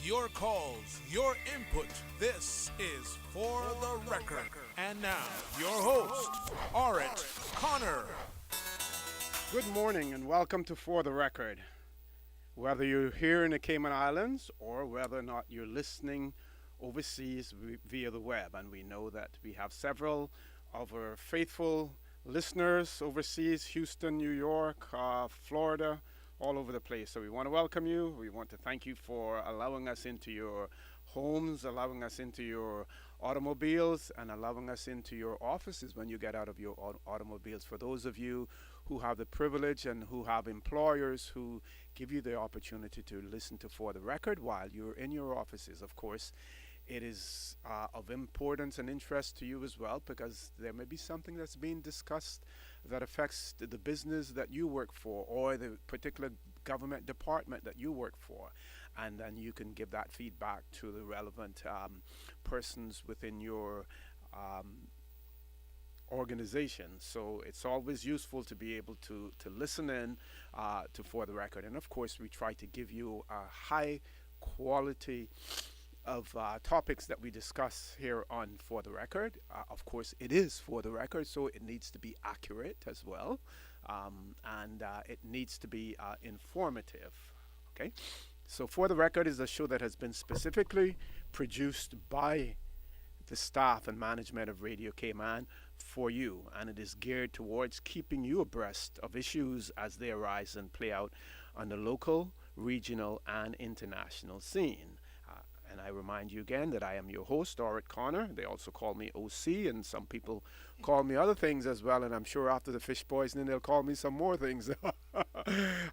Your calls, your input. This is For the Record. And now, your host, Art Connor. Good morning and welcome to For the Record. Whether you're here in the Cayman Islands or whether or not you're listening overseas via the web, and we know that we have several of our faithful listeners overseas, Houston, New York, Florida, all over the place. So we want to welcome you. We want to thank you for allowing us into your homes, allowing us into your automobiles, and allowing us into your offices when you get out of your automobiles. For those of you who have the privilege and who have employers who give you the opportunity to listen to For the Record while you're in your offices, of course, it is of importance and interest to you as well, because there may be something that's being discussed that affects the business that you work for or the particular government department that you work for. And then you can give that feedback to the relevant persons within your organization. So it's always useful to be able to listen in to For the Record. And of course, we try to give you a high quality of topics that we discuss here on For the Record. Of course, it is For the Record, so it needs to be accurate as well, and it needs to be informative. Okay, so For the Record is a show that has been specifically produced by the staff and management of Radio Cayman for you, and it is geared towards keeping you abreast of issues as they arise and play out on the local, regional, and international scene. And I remind you again that I am your host, Art Connor. They also call me OC, and some people call me other things as well. And I'm sure after the fish poisoning, they'll call me some more things.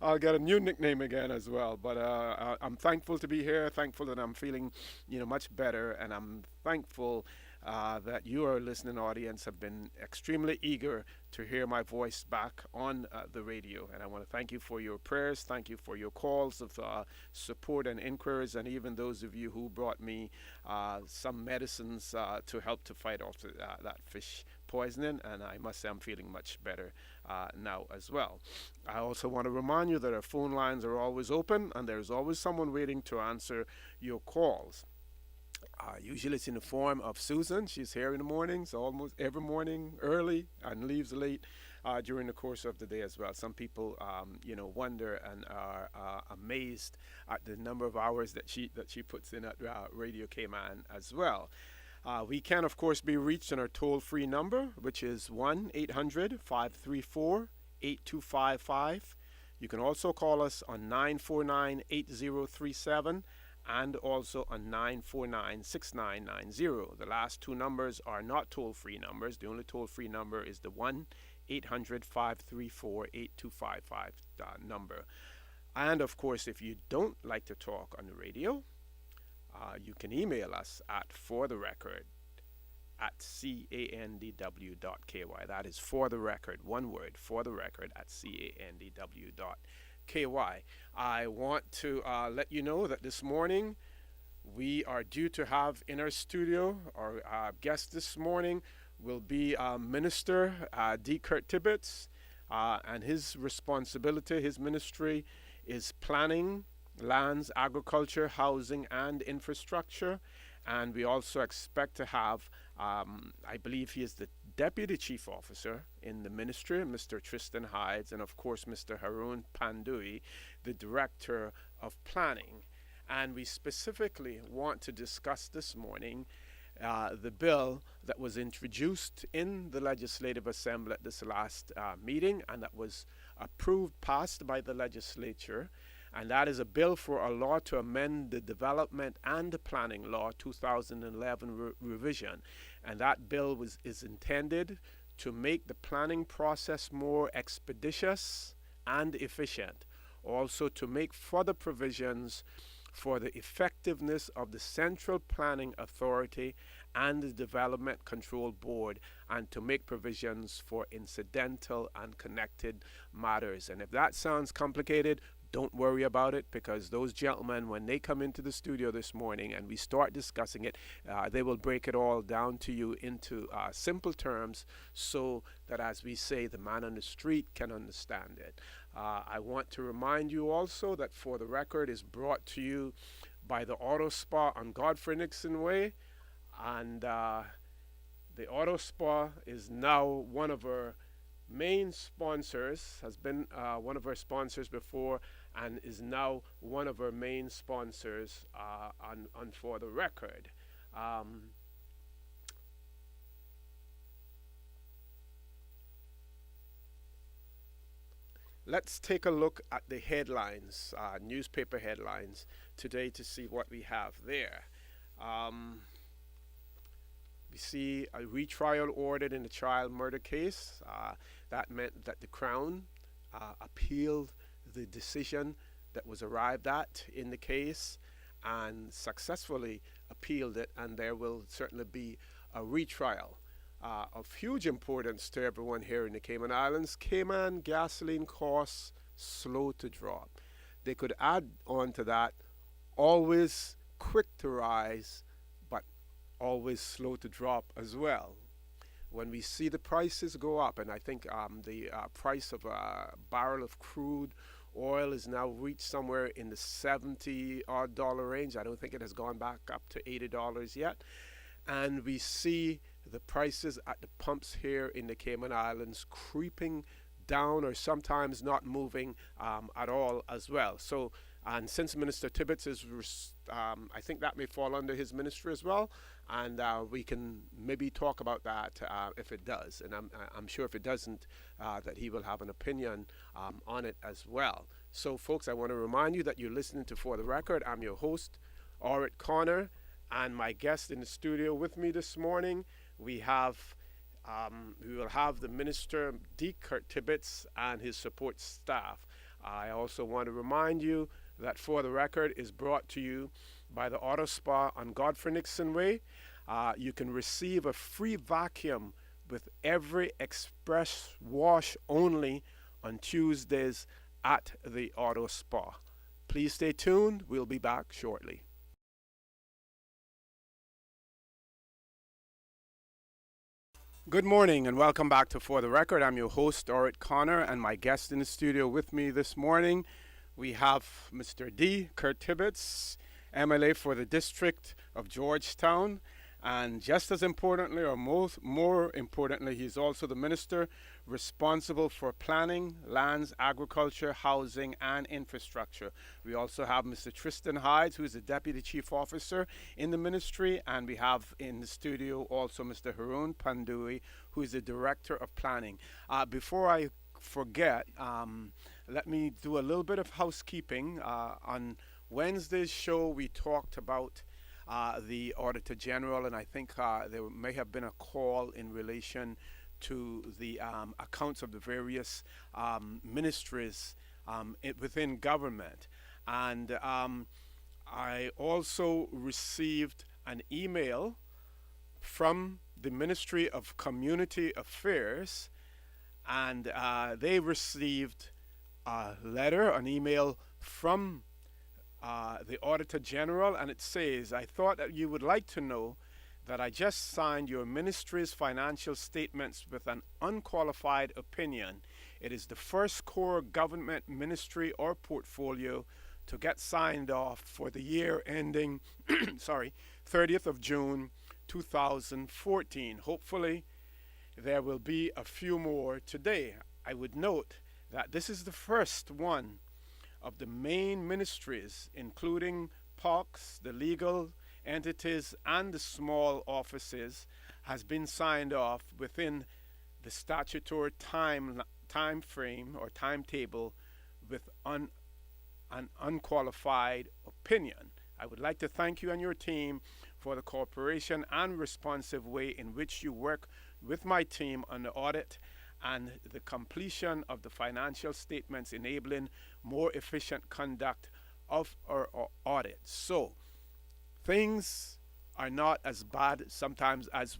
I'll get a new nickname again as well. But I'm thankful to be here. Thankful that I'm feeling, much better, and I'm thankful that you, our listening audience, have been extremely eager to hear my voice back on the radio. And I want to thank you for your prayers. Thank you for your calls of support and inquiries, and even those of you who brought me some medicines to help to fight off that fish poisoning. And I must say I'm feeling much better now as well. I also want to remind you that our phone lines are always open, and there's always someone waiting to answer your calls. Usually it's in the form of Susan. She's here in the mornings, almost every morning early, and leaves late during the course of the day as well. Some people, wonder and are amazed at the number of hours that she puts in at Radio Cayman as well. We can, of course, be reached on our toll-free number, which is 1-800-534-8255. You can also call us on 949-8037. And also on 949-6990. The last two numbers are not toll-free numbers. The only toll-free number is the 1-800-534-8255 number. And of course, if you don't like to talk on the radio, you can email us at fortherecord@candw.ky. That is For the Record, one word, fortherecord@candw.ky. I want to let you know that this morning we are due to have in our studio, our guest this morning will be Minister D. Kurt Tibbetts, and his responsibility, his ministry is planning, lands, agriculture, housing, and infrastructure. And we also expect to have, I believe he is the Deputy Chief Officer in the ministry, Mr. Tristan Hides, and of course Mr. Haroon Pandui, the Director of Planning. And we specifically want to discuss this morning the bill that was introduced in the Legislative Assembly at this last meeting, and that was passed by the legislature. And that is a bill for a law to amend the Development and the Planning Law 2011 revision. And that bill is intended to make the planning process more expeditious and efficient. Also to make further provisions for the effectiveness of the Central Planning Authority and the Development Control Board, and to make provisions for incidental and connected matters. And if that sounds complicated, don't worry about it, because those gentlemen, when they come into the studio this morning and we start discussing it, they will break it all down to you into simple terms, so that, as we say, the man on the street can understand it. I want to remind you also that For the Record is brought to you by the Auto Spa on Godfrey Nixon Way. And the Auto Spa is now one of our main sponsors, has been one of our sponsors before, and is now one of our main sponsors on For the Record. Let's take a look at the headlines, newspaper headlines today to see what we have there. We see a retrial ordered in the child murder case. That meant that the Crown appealed the decision that was arrived at in the case and successfully appealed it, and there will certainly be a retrial. Of huge importance to everyone here in the Cayman Islands, Cayman gasoline costs slow to drop. They could add on to that, always quick to rise, but always slow to drop as well. When we see the prices go up, and I think the price of a barrel of crude oil is now reached somewhere in the $70 range. I don't think it has gone back up to $80 yet. And we see the prices at the pumps here in the Cayman Islands creeping down or sometimes not moving at all as well. So, and since Minister Tibbetts is, I think that may fall under his ministry as well, and we can maybe talk about that if it does. And I'm sure if it doesn't, that he will have an opinion on it as well. So, folks, I want to remind you that you're listening to For the Record. I'm your host, Orit Connor, and my guest in the studio with me this morning, we will have the Minister D. Kurt Tibbetts and his support staff. I also want to remind you that For the Record is brought to you by the Auto Spa on Godfrey Nixon Way. You can receive a free vacuum with every express wash only on Tuesdays at the Auto Spa. Please stay tuned. We'll be back shortly. Good morning and welcome back to For the Record. I'm your host, Orit Connor, and my guest in the studio with me this morning, we have Mr. D. Kurt Tibbetts, MLA for the District of Georgetown. And just as importantly, or more importantly, he's also the minister responsible for planning, lands, agriculture, housing, and infrastructure. We also have Mr. Tristan Hydes, who is the Deputy Chief Officer in the ministry, and we have in the studio also Mr. Haroon Pandui, who is the Director of Planning. Before I forget, let me do a little bit of housekeeping. On Wednesday's show, we talked about the Auditor General, and I think there may have been a call in relation to the accounts of the various ministries within government. And I also received an email from the Ministry of Community Affairs, and they received a letter, an email from the Auditor General, and it says, I thought that you would like to know that I just signed your ministry's financial statements with an unqualified opinion. It is the first core government ministry or portfolio to get signed off for the year ending 30th of June 2014. Hopefully there will be a few more today. I would note that this is the first one of the main ministries, including POCs, the legal entities, and the small offices, has been signed off within the statutory time frame or timetable with an unqualified opinion. I would like to thank you and your team for the cooperation and responsive way in which you work with my team on the audit and the completion of the financial statements, enabling more efficient conduct of our audit. So things are not as bad sometimes as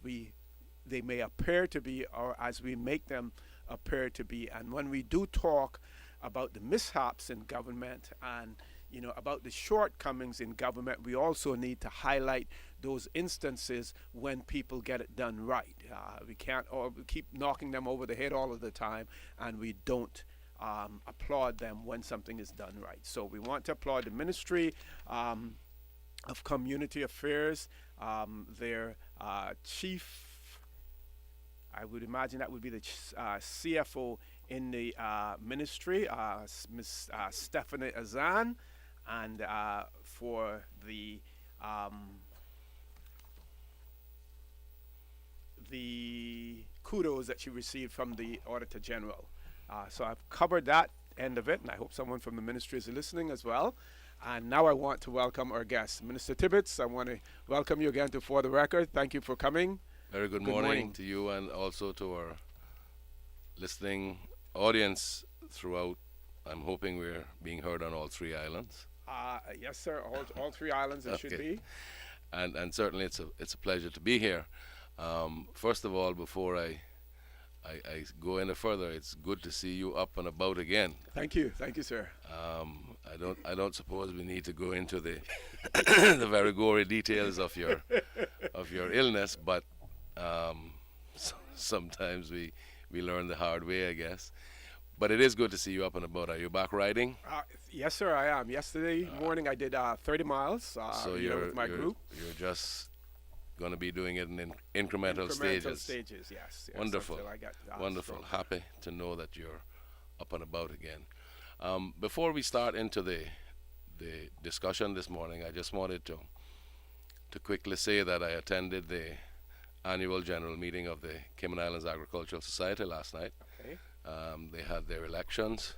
they may appear to be, or as we make them appear to be. And when we do talk about the mishaps in government and about the shortcomings in government, we also need to highlight those instances when people get it done right. We can't keep knocking them over the head all of the time, and we don't applaud them when something is done right. So we want to applaud the ministry of Community Affairs. Their chief, I would imagine that would be the CFO in the ministry, Ms. Stephanie Azan, and for um, the kudos that she received from the Auditor General. So I've covered that end of it, and I hope someone from the ministry is listening as well. And now I want to welcome our guest, Minister Tibbetts. I want to welcome you again to For the Record. Thank you for coming. Very good morning to you and also to our listening audience throughout. I'm hoping we're being heard on all three islands. Yes, sir. All three islands it should be. And certainly it's a pleasure to be here. First of all, before I go any further, it's good to see you up and about again. Thank you, sir. I don't suppose we need to go into the the very gory details of your illness, but sometimes we learn the hard way, I guess. But it is good to see you up and about. Are you back riding? Yes, sir, I am. Yesterday morning I did 30 miles so with my group. You're just going to be doing it in incremental stages. Yes. Wonderful. I get, Wonderful. strong. Happy to know that you're up and about again. Before we start into the discussion this morning, I just wanted to quickly say that I attended the annual general meeting of the Cayman Islands Agricultural Society last night. Okay. They had their elections,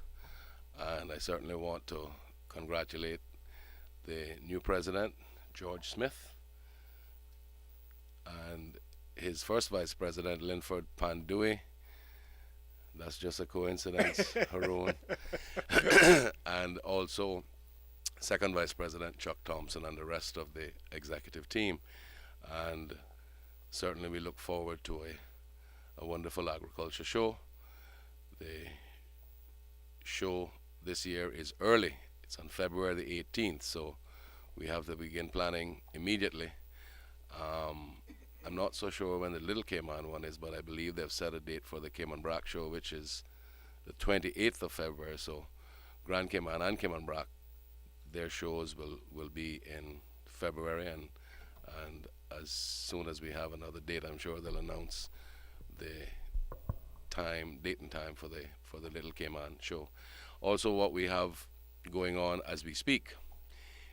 and I certainly want to congratulate the new president, George Smith, and his first vice president, Linford Pandui. That's just a coincidence, Haroon. And also second vice president, Chuck Thompson, and the rest of the executive team. And certainly we look forward to a wonderful agriculture show. The show this year is early. It's on February the 18th, so we have to begin planning immediately. I'm not so sure when the Little Cayman one is, but I believe they've set a date for the Cayman Brac show, which is the 28th of February. So Grand Cayman and Cayman Brac, their shows will be in February, and as soon as we have another date, I'm sure they'll announce the date and time for the Little Cayman show. Also, what we have going on as we speak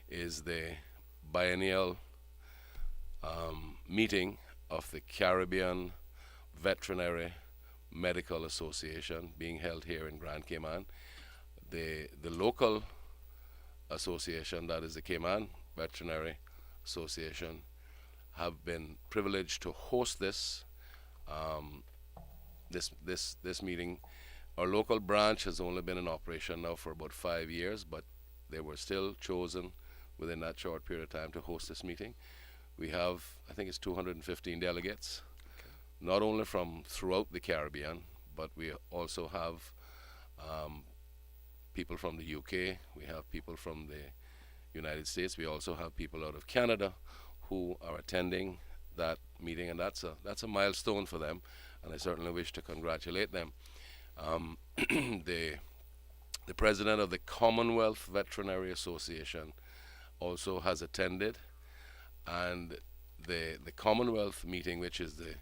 is the biennial meeting of the Caribbean Veterinary Medical Association being held here in Grand Cayman. The local association, that is the Cayman Veterinary Association, have been privileged to host this meeting. Our local branch has only been in operation now for about 5 years, but they were still chosen within that short period of time to host this meeting. We have, I think it's 215 delegates, not only from throughout the Caribbean, but we also have people from the UK, we have people from the United States, we also have people out of Canada who are attending that meeting, and that's a milestone for them, and I certainly wish to congratulate them. The president of the Commonwealth Veterinary Association also has attended, and the Commonwealth meeting, which is the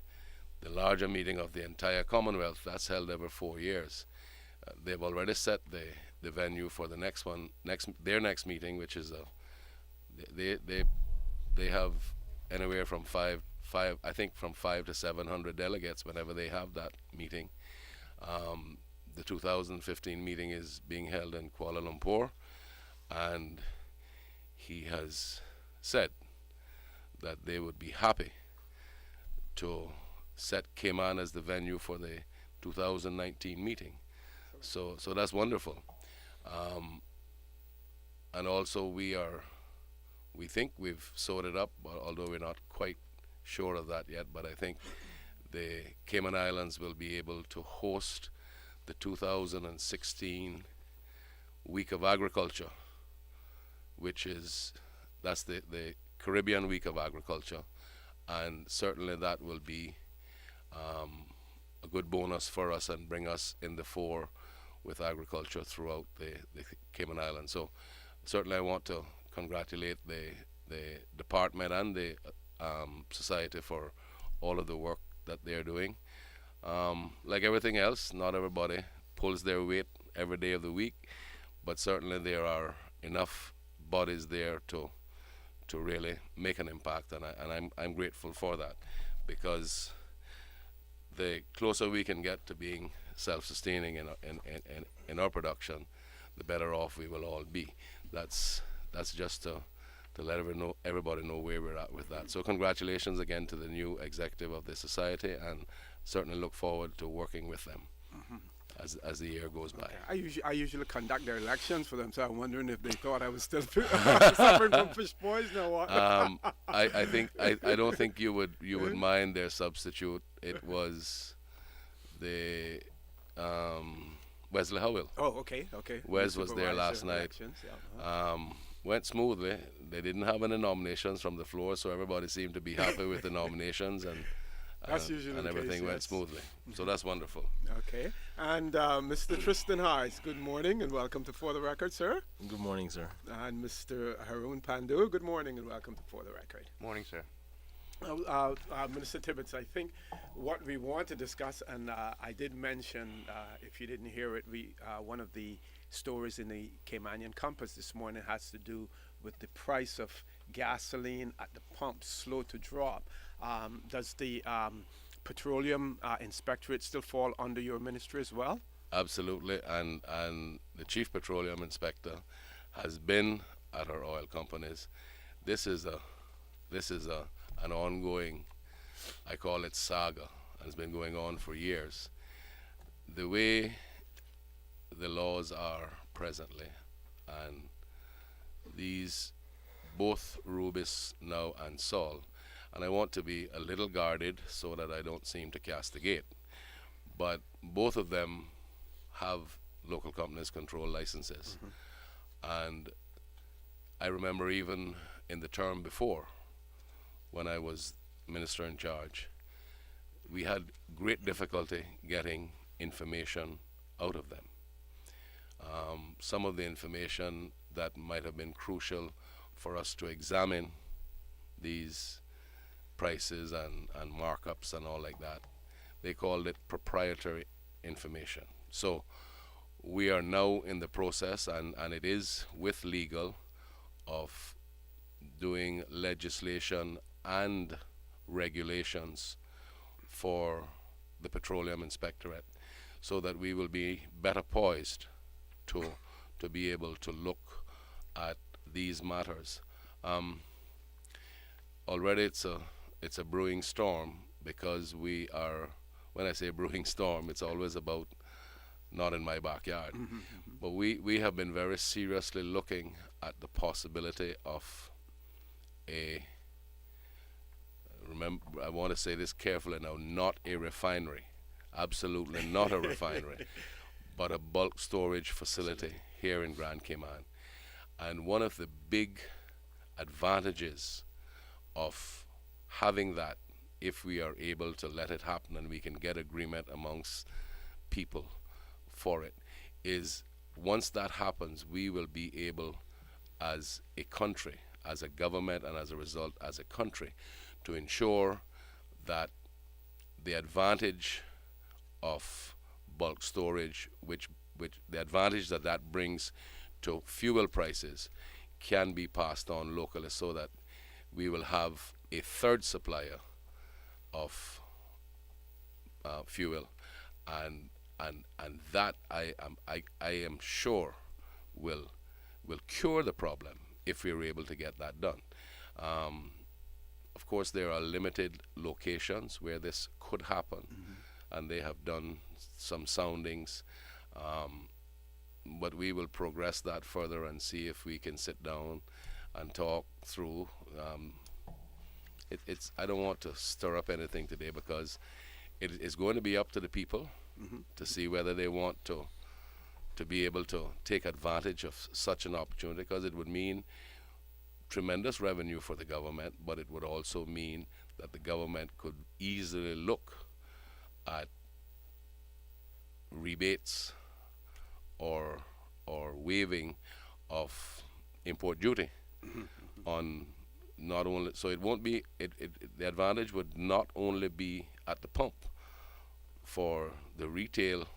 larger meeting of the entire Commonwealth, that's held every 4 years. They've already set the venue for the their next meeting, which is they have anywhere from five from 5 to 700 delegates whenever they have that meeting. The 2015 meeting is being held in Kuala Lumpur, and he has said that they would be happy to set Cayman as the venue for the 2019 meeting. So that's wonderful. And also we think we've sorted up, although we're not quite sure of that yet, but I think the Cayman Islands will be able to host the 2016 Week of Agriculture, that's the Caribbean Week of Agriculture, and certainly that will be a good bonus for us and bring us in the fore with agriculture throughout the Cayman Islands. So certainly I want to congratulate the the department and the society for all of the work that they're doing. Like everything else, not everybody pulls their weight every day of the week, but certainly there are enough bodies there to really make an impact, and I'm grateful for that, because the closer we can get to being self-sustaining in our production, the better off we will all be. That's just to let everybody know where we're at with that. So congratulations again to the new executive of the society, and certainly look forward to working with them as the year goes by. Okay. I usually conduct their elections for them, so I'm wondering if they thought I was still suffering from fish poison or what. I don't think you would mind their substitute. It was the Wesley Howell. Oh, okay. Wes was there last night. Yeah. Went smoothly. They didn't have any nominations from the floor, so everybody seemed to be happy with the nominations, and that's usually and the everything case, went yes. smoothly. So that's wonderful. Okay. And Mr. Tristan Harris, good morning and welcome to For the Record, sir. Good morning, sir. And Mr. Haroon Pandu, good morning and welcome to For the Record. Morning, sir. Minister Tibbetts, I think what we want to discuss, and I did mention, if you didn't hear it, one of the stories in the Caymanian Compass this morning has to do with the price of gasoline at the pump slow to drop. Does the petroleum inspectorate still fall under your ministry as well? Absolutely, and the chief petroleum inspector has been at our oil companies. This is an ongoing, I call it saga, and it's been going on for years. The way the laws are presently, and these both Rubis now and Sol, and I want to be a little guarded so that I don't seem to castigate, but both of them have local companies control licenses. And I remember even in the term before, when I was minister in charge, we had great difficulty getting information out of them. Some of the information that might have been crucial for us to examine these prices and markups and all like that, they called it proprietary information. So we are now in the process, and it is with legal, of doing legislation and regulations for the Petroleum Inspectorate, so that we will be better poised to be able to look at these matters. Already it's a brewing storm, because we are, when I say brewing storm, it's always about not in my backyard. But we have been very seriously looking at the possibility of remember, I want to say this carefully now, not a refinery, absolutely not a refinery, but a bulk storage facility here in Grand Cayman. And one of the big advantages of having that, if we are able to let it happen and we can get agreement amongst people for it, is once that happens, we will be able, as a country, as a government, and as a result as a country, to ensure that the advantage of bulk storage, which the advantage that brings to fuel prices, can be passed on locally, so that we will have a third supplier of fuel, and that I am sure will cure the problem if we are able to get that done. Of course, there are limited locations where this could happen, and they have done some soundings, but we will progress that further and see if we can sit down and talk through. I don't want to stir up anything today, because it is going to be up to the people to see whether they want to be able to take advantage of such an opportunity, because it would mean tremendous revenue for the government, but it would also mean that the government could easily look at rebates or waiving of import duty on not only so it won't be the advantage would not only be at the pump for the retail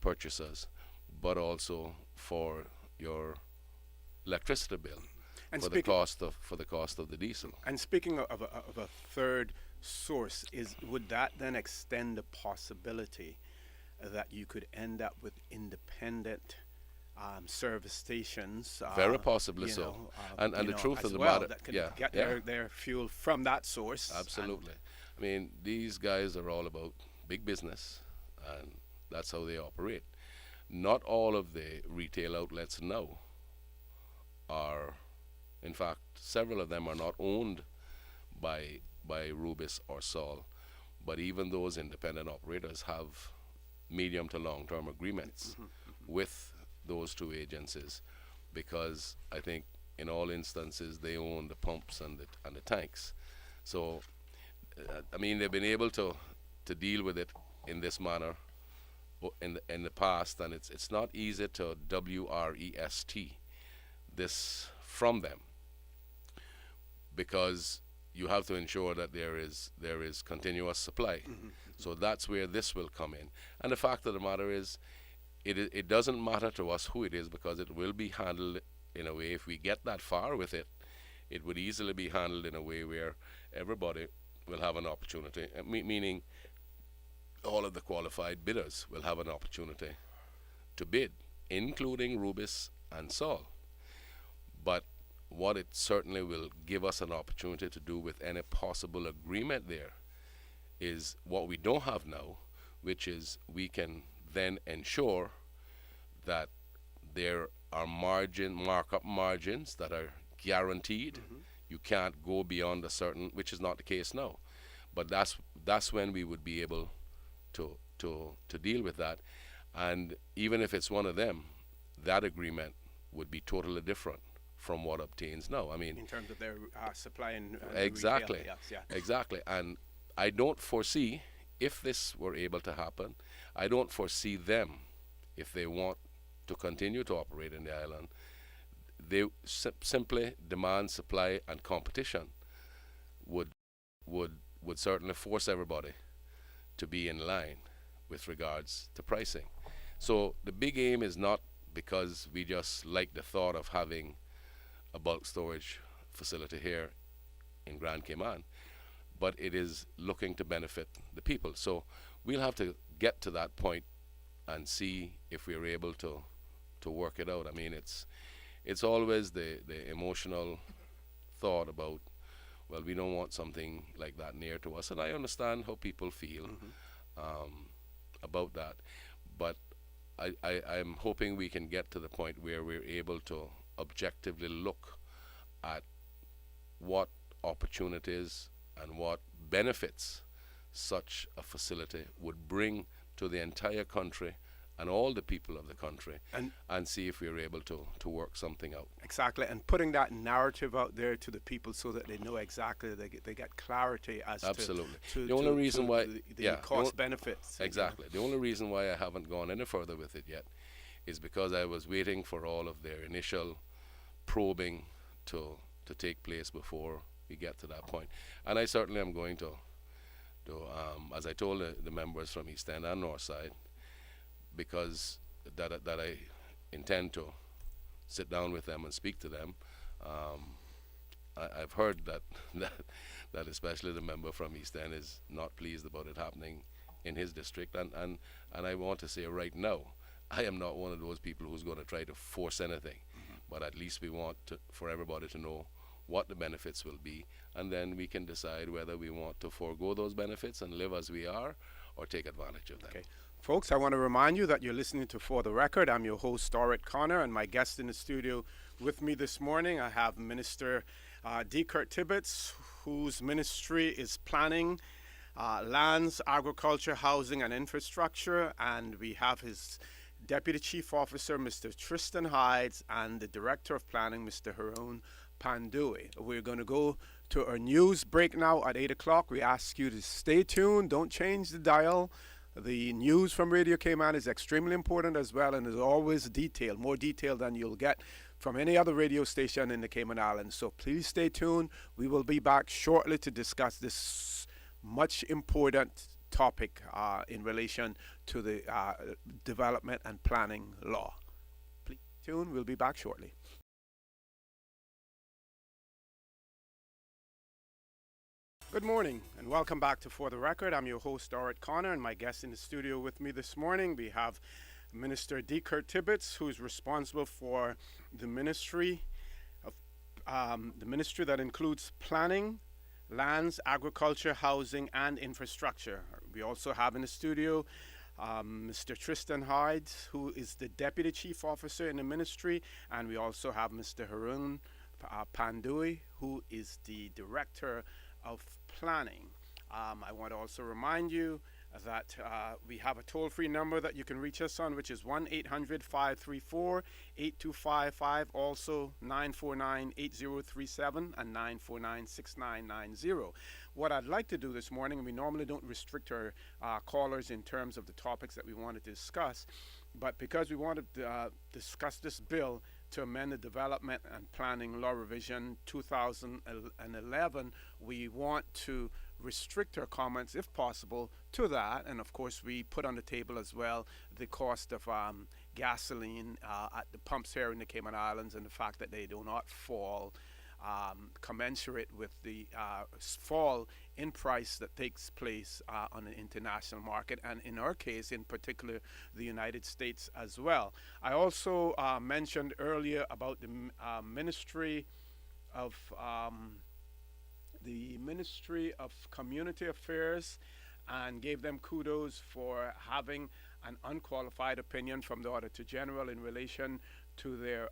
purchasers, but also for your electricity bill, And for the cost of the diesel. And speaking of a third source, would that then extend the possibility that you could end up with independent service stations? Very possibly so. And the truth of the matter, that can get their fuel from that source. Absolutely. I mean, these guys are all about big business, and that's how they operate. Not all of the retail outlets now are, in fact, several of them are not owned by Rubis or Sol, but even those independent operators have medium to long-term agreements with those two agencies, because I think in all instances they own the pumps and the tanks. So, I mean, they've been able to deal with it in this manner in the past, and it's not easy to WREST this from them, because you have to ensure that there is continuous supply. So that's where this will come in. And the fact of the matter is, it doesn't matter to us who it is, because it will be handled in a way, if we get that far with it, it would easily be handled in a way where everybody will have an opportunity, meaning all of the qualified bidders will have an opportunity to bid, including Rubis and Sol. But what it certainly will give us an opportunity to do with any possible agreement there is what we don't have now, which is we can then ensure that there are markup margins that are guaranteed. You can't go beyond a certain, which is not the case now. But that's when we would be able to deal with that. And even if it's one of them, that agreement would be totally different from what obtains now. I mean, in terms of their supply and exactly, retail, yes, yeah. exactly. And I don't foresee, if this were able to happen, I don't foresee them, if they want to continue to operate in the island, they simply demand, supply, and competition would certainly force everybody to be in line with regards to pricing. So the big aim is not because we just like the thought of having a bulk storage facility here in Grand Cayman, but it is looking to benefit the people. So we'll have to get to that point and see if we're able to work it out. I mean, it's always the emotional thought about, well, we don't want something like that near to us, and I understand how people feel about that, but I'm hoping we can get to the point where we're able to objectively look at what opportunities and what benefits such a facility would bring to the entire country and all the people of the country, and see if we're able to work something out. Exactly, and putting that narrative out there to the people so that they know exactly, they get clarity as Absolutely. to the only reason why the cost benefits. Exactly. The only reason why I haven't gone any further with it yet is because I was waiting for all of their initial probing to take place before we get to that point. And I certainly am going to as I told the members from East End and North Side, because that I intend to sit down with them and speak to them. I've heard that especially the member from East End is not pleased about it happening in his district, and I want to say right now, I am not one of those people who's going to try to force anything, but at least we want for everybody to know what the benefits will be, and then we can decide whether we want to forego those benefits and live as we are, or take advantage of them. Okay. Folks, I want to remind you that you're listening to For the Record. I'm your host, Orit Connor, and my guest in the studio with me this morning, I have Minister D. Kurt Tibbetts, whose ministry is planning, lands, agriculture, housing, and infrastructure, and we have his Deputy Chief Officer, Mr. Tristan Hides, and the Director of Planning, Mr. Haroon Pandui. We're going to go to our news break now at 8 o'clock. We ask you to stay tuned. Don't change the dial. The news from Radio Cayman is extremely important as well, and is always detailed, more detailed than you'll get from any other radio station in the Cayman Islands. So please stay tuned. We will be back shortly to discuss this much important topic in relation to the development and planning law. Please stay tuned. We'll be back shortly. Good morning and welcome back to For the Record. I'm your host, Orit Connor, and my guest in the studio with me this morning, we have Minister D. Kurt Tibbetts, who is responsible for the ministry of the ministry that includes planning, lands, agriculture, housing, and infrastructure. We also have in the studio Mr. Tristan Hyde, who is the Deputy Chief Officer in the ministry, and we also have Mr. Harun Pandui, who is the Director of Planning. I want to also remind you that we have a toll-free number that you can reach us on, which is 1-800-534-8255, also 949-8037 and 949-6990. What I'd like to do this morning, and we normally don't restrict our callers in terms of the topics that we want to discuss, but because we want to discuss this bill to amend the Development and Planning Law Revision 2011, we want to restrict our comments, if possible, to that. And of course, we put on the table as well the cost of gasoline at the pumps here in the Cayman Islands, and the fact that they do not fall commensurate with the fall in price that takes place on the international market, and in our case, in particular, the United States as well. I also mentioned earlier about the Ministry of Community Affairs, and gave them kudos for having an unqualified opinion from the Auditor General in relation to their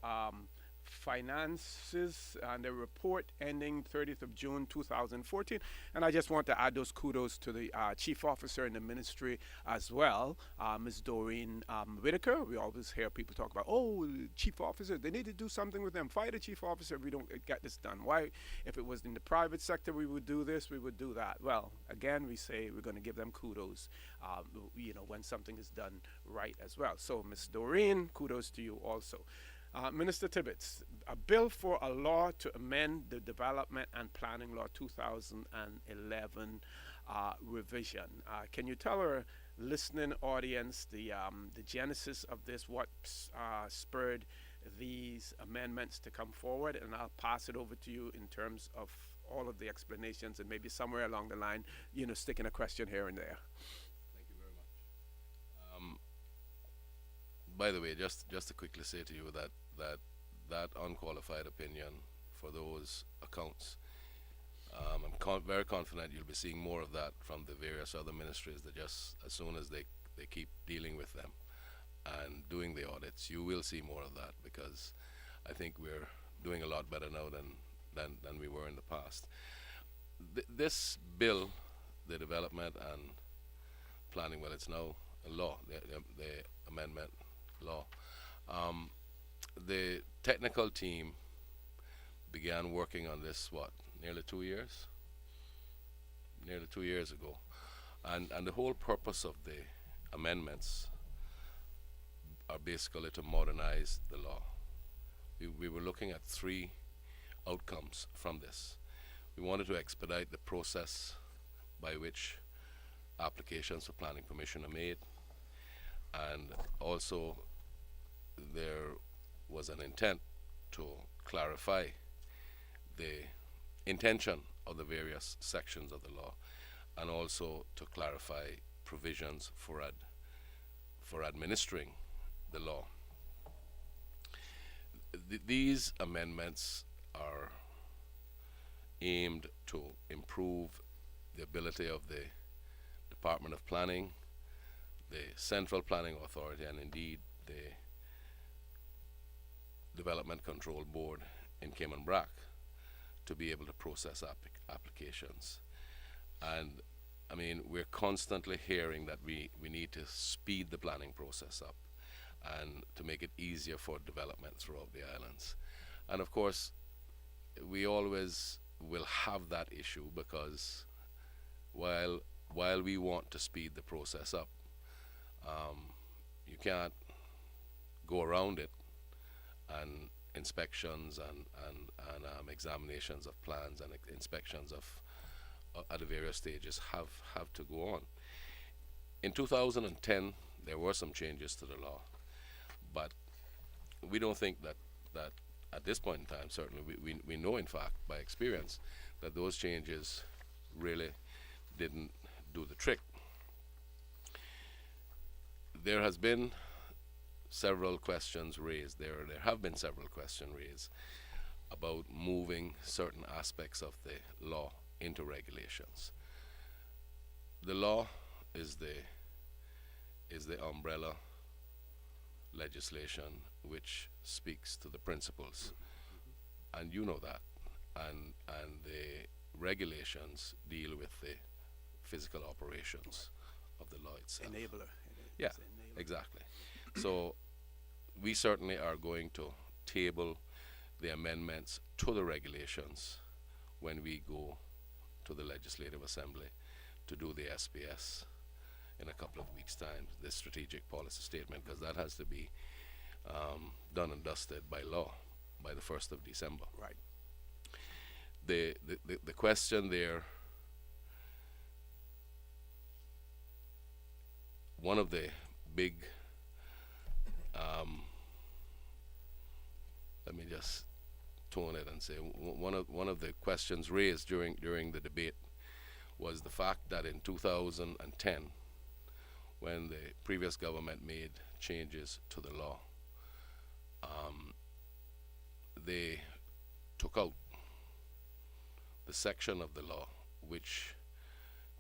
finances and their report ending 30th of June 2014. And I just want to add those kudos to the Chief Officer in the ministry as well, Ms. Doreen Whitaker. We always hear people talk about, oh, Chief Officer, they need to do something with them. Fire the Chief Officer if we don't get this done. Why? If it was in the private sector, we would do this, we would do that. Well, again, we say we're going to give them kudos, when something is done right as well. So, Ms. Doreen, kudos to you also. Minister Tibbetts, a bill for a law to amend the Development and Planning Law 2011 revision. Can you tell our listening audience the genesis of this, what spurred these amendments to come forward? And I'll pass it over to you in terms of all of the explanations, and maybe somewhere along the line, sticking a question here and there. Thank you very much. By the way, just to quickly say to you that unqualified opinion for those accounts, I'm very confident you'll be seeing more of that from the various other ministries, that just as soon as they keep dealing with them and doing the audits, you will see more of that, because I think we're doing a lot better now than we were in the past. This bill, the Development and Planning, well, it's now a law, the amendment law. The technical team began working on this, nearly 2 years? Nearly 2 years ago. And the whole purpose of the amendments are basically to modernize the law. We were looking at three outcomes from this. We wanted to expedite the process by which applications for planning permission are made, and also there was an intent to clarify the intention of the various sections of the law, and also to clarify provisions for administering the law. These amendments are aimed to improve the ability of the Department of Planning, the Central Planning Authority, and indeed the Development Control Board in Cayman Brac to be able to process applications. And I mean, we're constantly hearing that we need to speed the planning process up and to make it easier for development throughout the islands. And of course, we always will have that issue, because while we want to speed the process up, you can't go around it and inspections and examinations of plans and inspections of at the various stages have to go on. In 2010, there were some changes to the law, but we don't think that at this point in time, certainly we know in fact by experience that those changes really didn't do the trick. There has been several questions raised. There have been several questions raised about moving certain aspects of the law into regulations. The law is the umbrella legislation which speaks to the principles, and you know that, and the regulations deal with the physical operations of the law itself. Enabler. Yeah, exactly. So we certainly are going to table the amendments to the regulations when we go to the Legislative Assembly to do the SPS in a couple of weeks' time, the strategic policy statement, because that has to be done and dusted by law by the 1st of December. Right. The question there, one of the big, let me just tone it and say, one of the questions raised during the debate was the fact that in 2010, when the previous government made changes to the law, they took out the section of the law which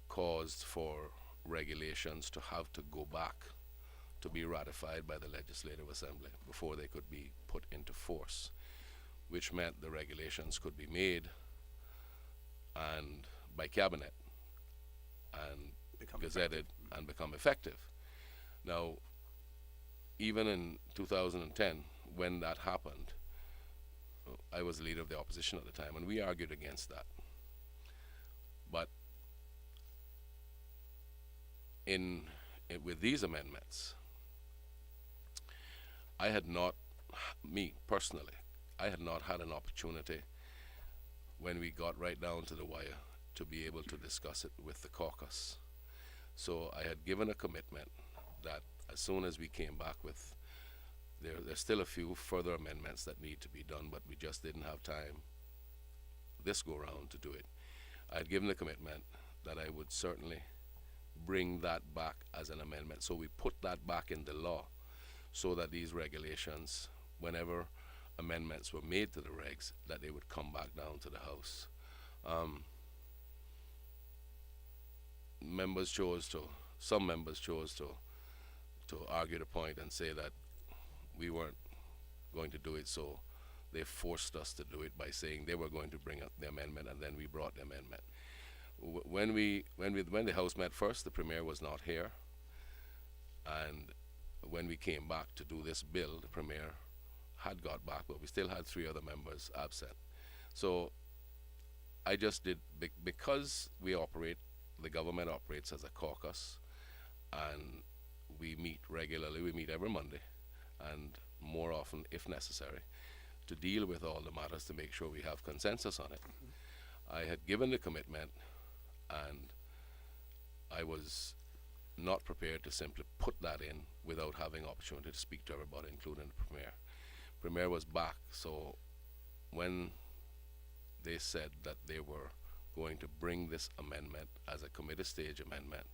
caused for regulations to have to go back to be ratified by the Legislative Assembly before they could be put into force, which meant the regulations could be made and by cabinet and gazetted and become effective. Now, even in 2010, when that happened, I was the leader of the opposition at the time, and we argued against that. But with these amendments, I had not, me personally, I had not had an opportunity when we got right down to the wire to be able to discuss it with the caucus. So I had given a commitment that as soon as we came back with, there's still a few further amendments that need to be done, but we just didn't have time this go round to do it. I had given the commitment that I would certainly bring that back as an amendment. So we put that back in the law so that these regulations, whenever amendments were made to the regs, that they would come back down to the House. Some members chose to argue the point and say that we weren't going to do it, so they forced us to do it by saying they were going to bring up the amendment, and then we brought the amendment. When the House met first, the Premier was not here, and when we came back to do this bill, the Premier had got back, but we still had 3 other members absent. So I just did, because the government operates as a caucus, and we meet regularly, we meet every Monday, and more often if necessary, to deal with all the matters to make sure we have consensus on it. I had given the commitment, and I was not prepared to simply put that in without having opportunity to speak to everybody, including the Premier. Premier was back, so when they said that they were going to bring this amendment as a committee stage amendment,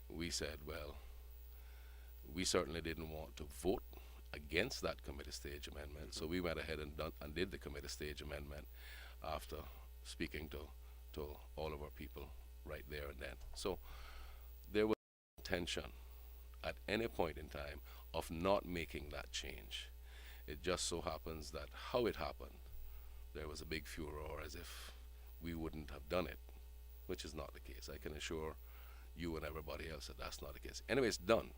we said, well, we certainly didn't want to vote against that committee stage amendment, so we went ahead and did the committee stage amendment after speaking to all of our people right there and then. So there was no intention at any point in time of not making that change. It just so happens that how it happened, there was a big furor as if we wouldn't have done it, which is not the case. I can assure you and everybody else that that's not the case. Anyway, it's done.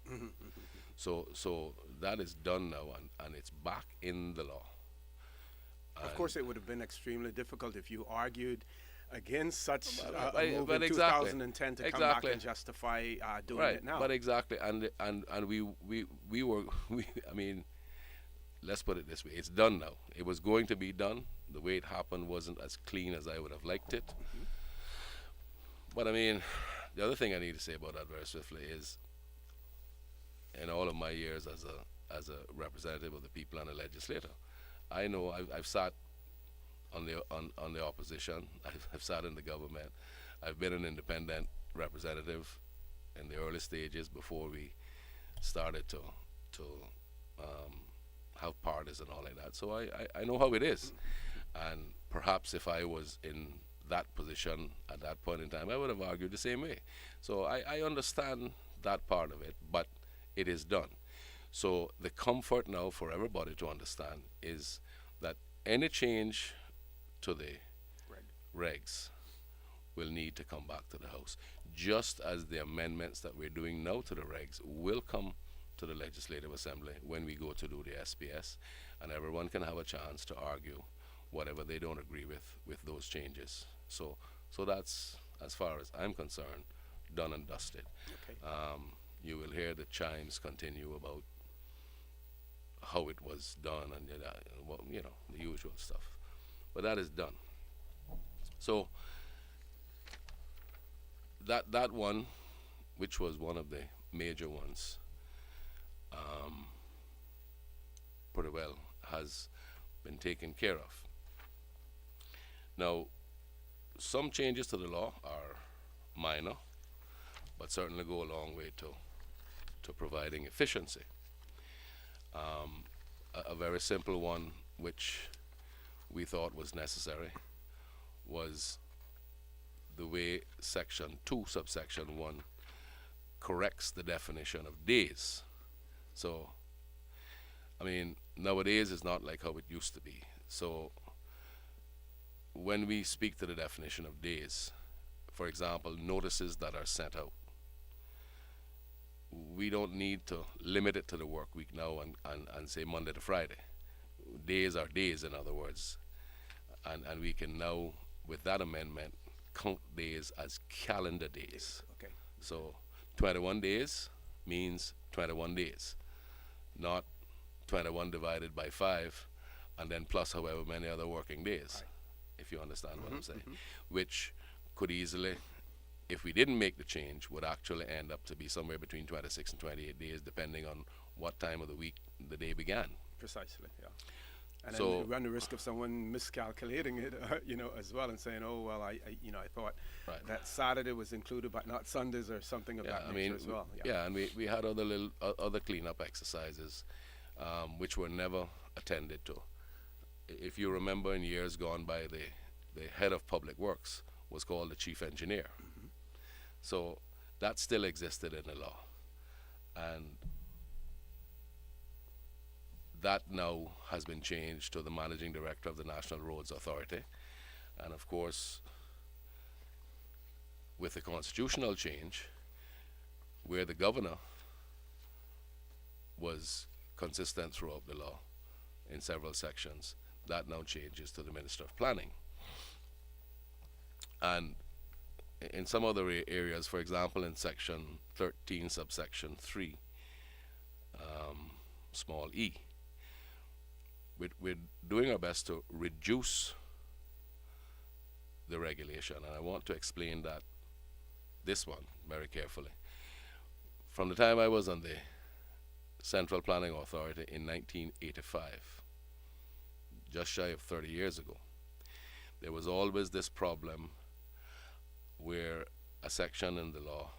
So that is done now, and it's back in the law. Of course, it would have been extremely difficult if you argued against such a move but in exactly. 2010 to come back and justify doing it now. But exactly, and we were, I mean, let's put it this way, it's done now. It was going to be done. The way it happened wasn't as clean as I would have liked it. But I mean, the other thing I need to say about that very swiftly is, in all of my years as a representative of the people and a legislator, I know I've sat on the opposition. I've sat in the government. I've been an independent representative in the early stages before we started to have parties and all like that. So I know how it is. And perhaps if I was in that position at that point in time, I would have argued the same way. So I understand that part of it, but it is done. So the comfort now for everybody to understand is that any change to the regs will need to come back to the House, just as the amendments that we're doing now to the regs will come to the Legislative Assembly when we go to do the SPS, and everyone can have a chance to argue whatever they don't agree with those changes. So that's, as far as I'm concerned, done and dusted. Okay. You will hear the chimes continue about how it was done and well, the usual stuff, but that is done. So that one, which was one of the major ones, pretty well has been taken care of. Now, some changes to the law are minor, but certainly go a long way to providing efficiency. A very simple one, which we thought was necessary, was the way Section 2, subsection 1, corrects the definition of days. So, I mean, nowadays it's not like how it used to be. So, when we speak to the definition of days, for example, notices that are sent out, we don't need to limit it to the work week now and say Monday to Friday. Days are days, in other words. And we can now, with that amendment, count days as calendar days. Okay. So 21 days means 21 days, not 21 divided by 5 and then plus however many other working days, if you understand what I'm saying, which could easily, if we didn't make the change, would actually end up to be somewhere between 26 and 28 days, depending on what time of the week the day began. Precisely, yeah. And So- then you run the risk of someone miscalculating it, as well, and saying, "Oh, well, I thought Right. that Saturday was included, but not Sundays or something of Yeah, that I nature mean, as well." yeah, and we had other little other cleanup exercises, which were never attended to. If you remember, in years gone by, the head of public works was called the chief engineer. So that still existed in the law, and that now has been changed to the managing director of the National Roads Authority, and of course, with the constitutional change, where the governor was consistent throughout the law in several sections, that now changes to the Minister of Planning. And in some other areas, for example, in Section 13, subsection 3, small e, we're doing our best to reduce the regulation, and I want to explain this one very carefully. From the time I was on the Central Planning Authority in 1985, just shy of 30 years ago, there was always this problem where a section in the law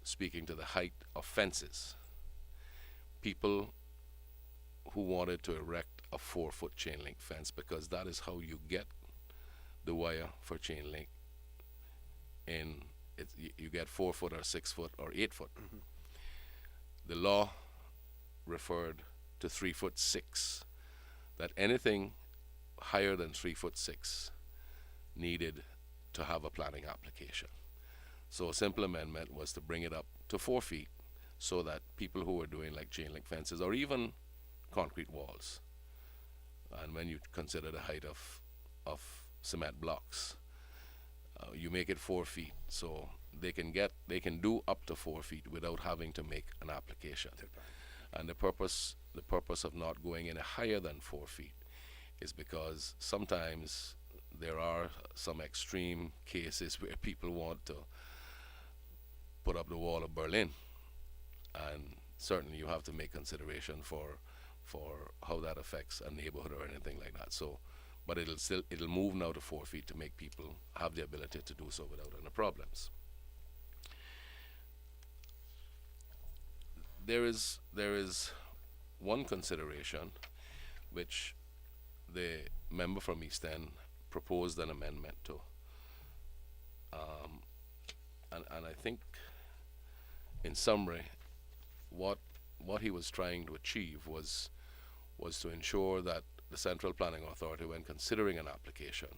speaking to the height of fences, people who wanted to erect a 4-foot chain link fence, because that is how you get the wire for chain link in it. You get 4 foot or 6 foot or 8 foot. The law referred to 3'6", that anything higher than 3'6" needed to have a planning application. So a simple amendment was to bring it up to 4 feet, so that people who were doing like chain link fences or even concrete walls, and when you consider the height of cement blocks, you make it 4 feet, so they can do up to 4 feet without having to make an application. And the purpose of not going any higher than 4 feet is because sometimes there are some extreme cases where people want to put up the wall of Berlin, and certainly you have to make consideration for how that affects a neighborhood or anything like that. So, but it'll move now to 4 feet to make people have the ability to do so without any problems. There is one consideration which the member from East End proposed an amendment to, and I think, in summary, what he was trying to achieve was to ensure that the Central Planning Authority, when considering an application,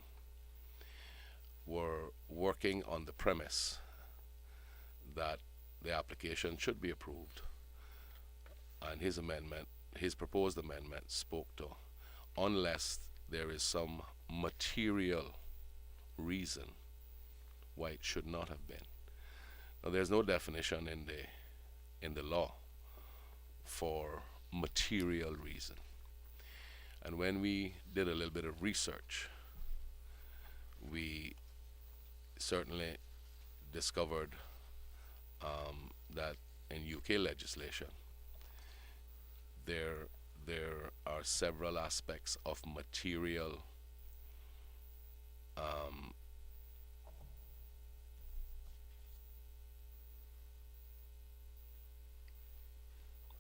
were working on the premise that the application should be approved, and his proposed amendment spoke to, unless there is some material reason why it should not have been. Now, there's no definition in the law for material reason. And when we did a little bit of research, we certainly discovered that in UK legislation, there are several aspects of material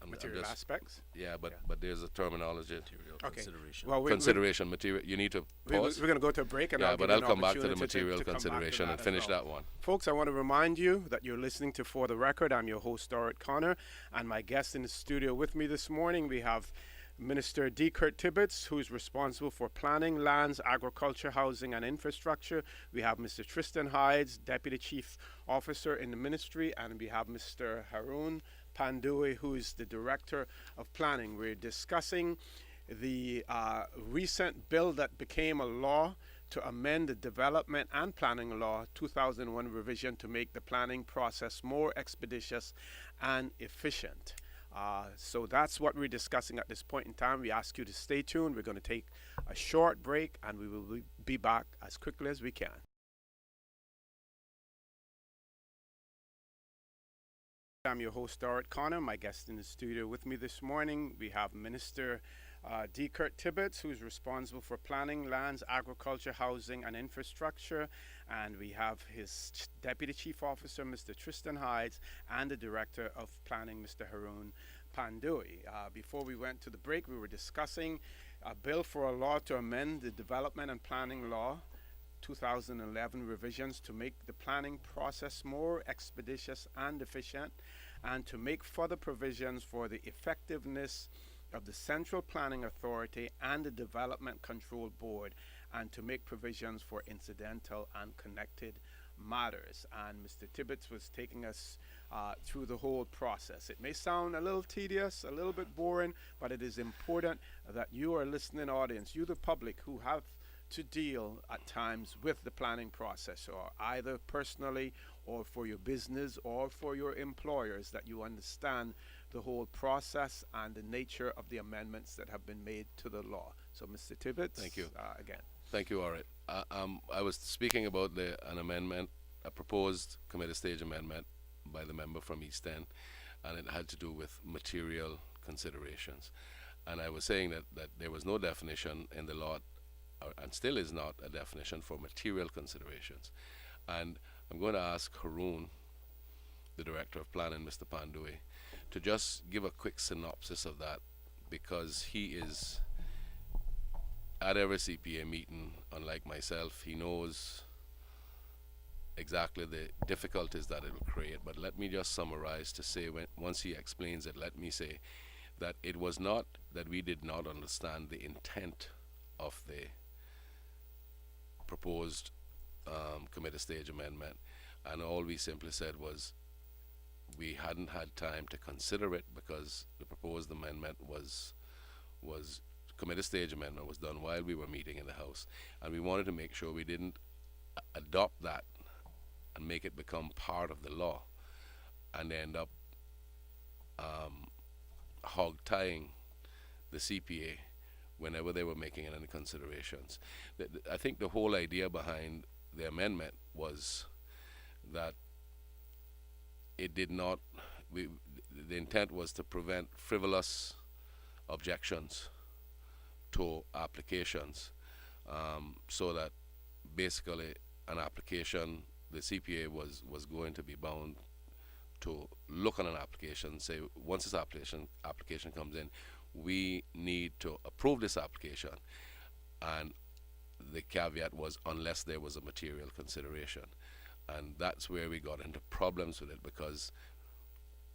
Material aspects? Yeah, but there's a terminology. Material Okay. consideration. Well, Consideration, material. You need to we're pause. going to go to a break, and Yeah, I'll but give I'll you an come back to the opportunity material to come back to consideration and as finish well. that one. Folks, I want to remind you that you're listening to For the Record. I'm your host, Dorit Connor, and my guest in the studio with me this morning, we have Minister D. Kurt Tibbetts, who is responsible for planning, lands, agriculture, housing, and infrastructure. We have Mr. Tristan Hydes, Deputy Chief Officer in the Ministry, and we have Mr. Haroon Pandui, who is the Director of Planning. We're discussing the recent bill that became a law to amend the Development and Planning Law 2001 revision to make the planning process more expeditious and efficient. So that's what we're discussing at this point in time. We ask you to stay tuned. We're going to take a short break, and we will be back as quickly as we can. I'm your host, Dorit Connor. My guest in the studio with me this morning, we have Minister D. Kurt Tibbetts, who is responsible for planning, lands, agriculture, housing, and infrastructure. And we have his Deputy Chief Officer, Mr. Tristan Hydes, and the Director of Planning, Mr. Haroon Pandui. Before we went to the break, we were discussing a bill for a law to amend the Development and Planning Law 2011 revisions to make the planning process more expeditious and efficient, and to make further provisions for the effectiveness of the Central Planning Authority and the Development Control Board, and to make provisions for incidental and connected matters. And Mr. Tibbetts was taking us through the whole process. It may sound a little tedious, a little bit boring, but it is important that you, our listening audience, you the public who have to deal at times with the planning process, or either personally or for your business or for your employers, that you understand the whole process and the nature of the amendments that have been made to the law. So, Mr. Tibbetts, Thank you. Again. Thank you, Orit. I was speaking about an amendment, a proposed committee stage amendment by the member from East End, and it had to do with material considerations. And I was saying that there was no definition in the law, and still is not a definition for material considerations. And I'm going to ask Haroon, the Director of Planning, Mr. Pandui, to just give a quick synopsis of that, because he is at every CPA meeting. Unlike myself, he knows exactly the difficulties that it will create. But let me just summarize to say, once he explains it, let me say that it was not that we did not understand the intent of the proposed committee stage amendment, and all we simply said was we hadn't had time to consider it, because the proposed amendment was committee stage amendment was done while we were meeting in the House, and we wanted to make sure we didn't adopt that and make it become part of the law and end up hog-tying the CPA whenever they were making any considerations. I think the whole idea behind the amendment was that it did not, the intent was to prevent frivolous objections to applications, so that basically an application, the CPA was going to be bound to look on an application, say once this application comes in, we need to approve this application, and the caveat was unless there was a material consideration. And that's where we got into problems with it, because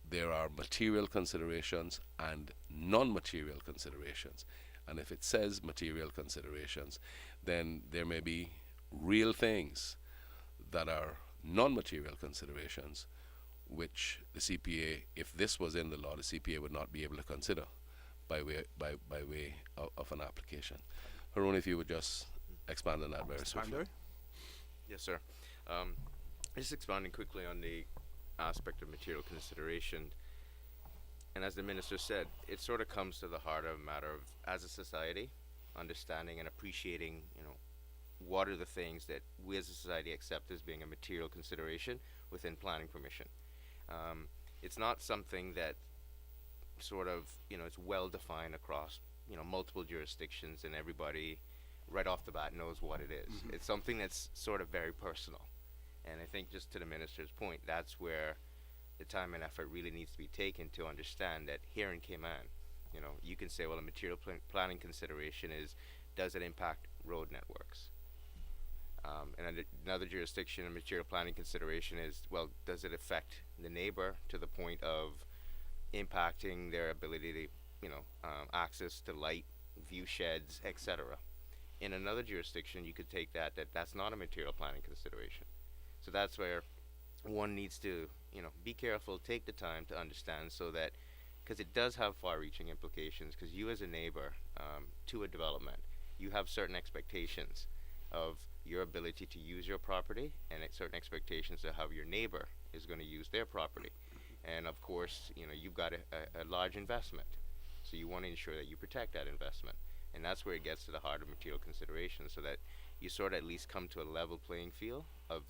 there are material considerations and non-material considerations. And if it says material considerations, then there may be real things that are non-material considerations, which the CPA, if this was in the law, the CPA would not be able to consider by way of an application. Harun, if you would just expand on that very swiftly. Yes, sir. Just expanding quickly on the aspect of material consideration, and as the minister said, it sort of comes to the heart of a matter of, as a society, understanding and appreciating, what are the things that we as a society accept as being a material consideration within planning permission. It's not something that sort of, it's well defined across, multiple jurisdictions, and everybody right off the bat knows what it is. It's something that's sort of very personal. And I think, just to the minister's point, that's where the time and effort really needs to be taken to understand that here in Cayman, you can say, well, a material planning consideration is, does it impact road networks? And another jurisdiction, a material planning consideration is, well, does it affect the neighbor to the point of impacting their ability to, access to light, view sheds, etc. In another jurisdiction, you could take that's not a material planning consideration. So that's where one needs to, be careful, take the time to understand, so that, because it does have far-reaching implications, because you as a neighbor to a development, you have certain expectations of your ability to use your property, and certain expectations of how your neighbor is going to use their property. And of course, you've got a large investment, so you want to ensure that you protect that investment. And that's where it gets to the heart of material consideration, so that you sort of at least come to a level playing field of,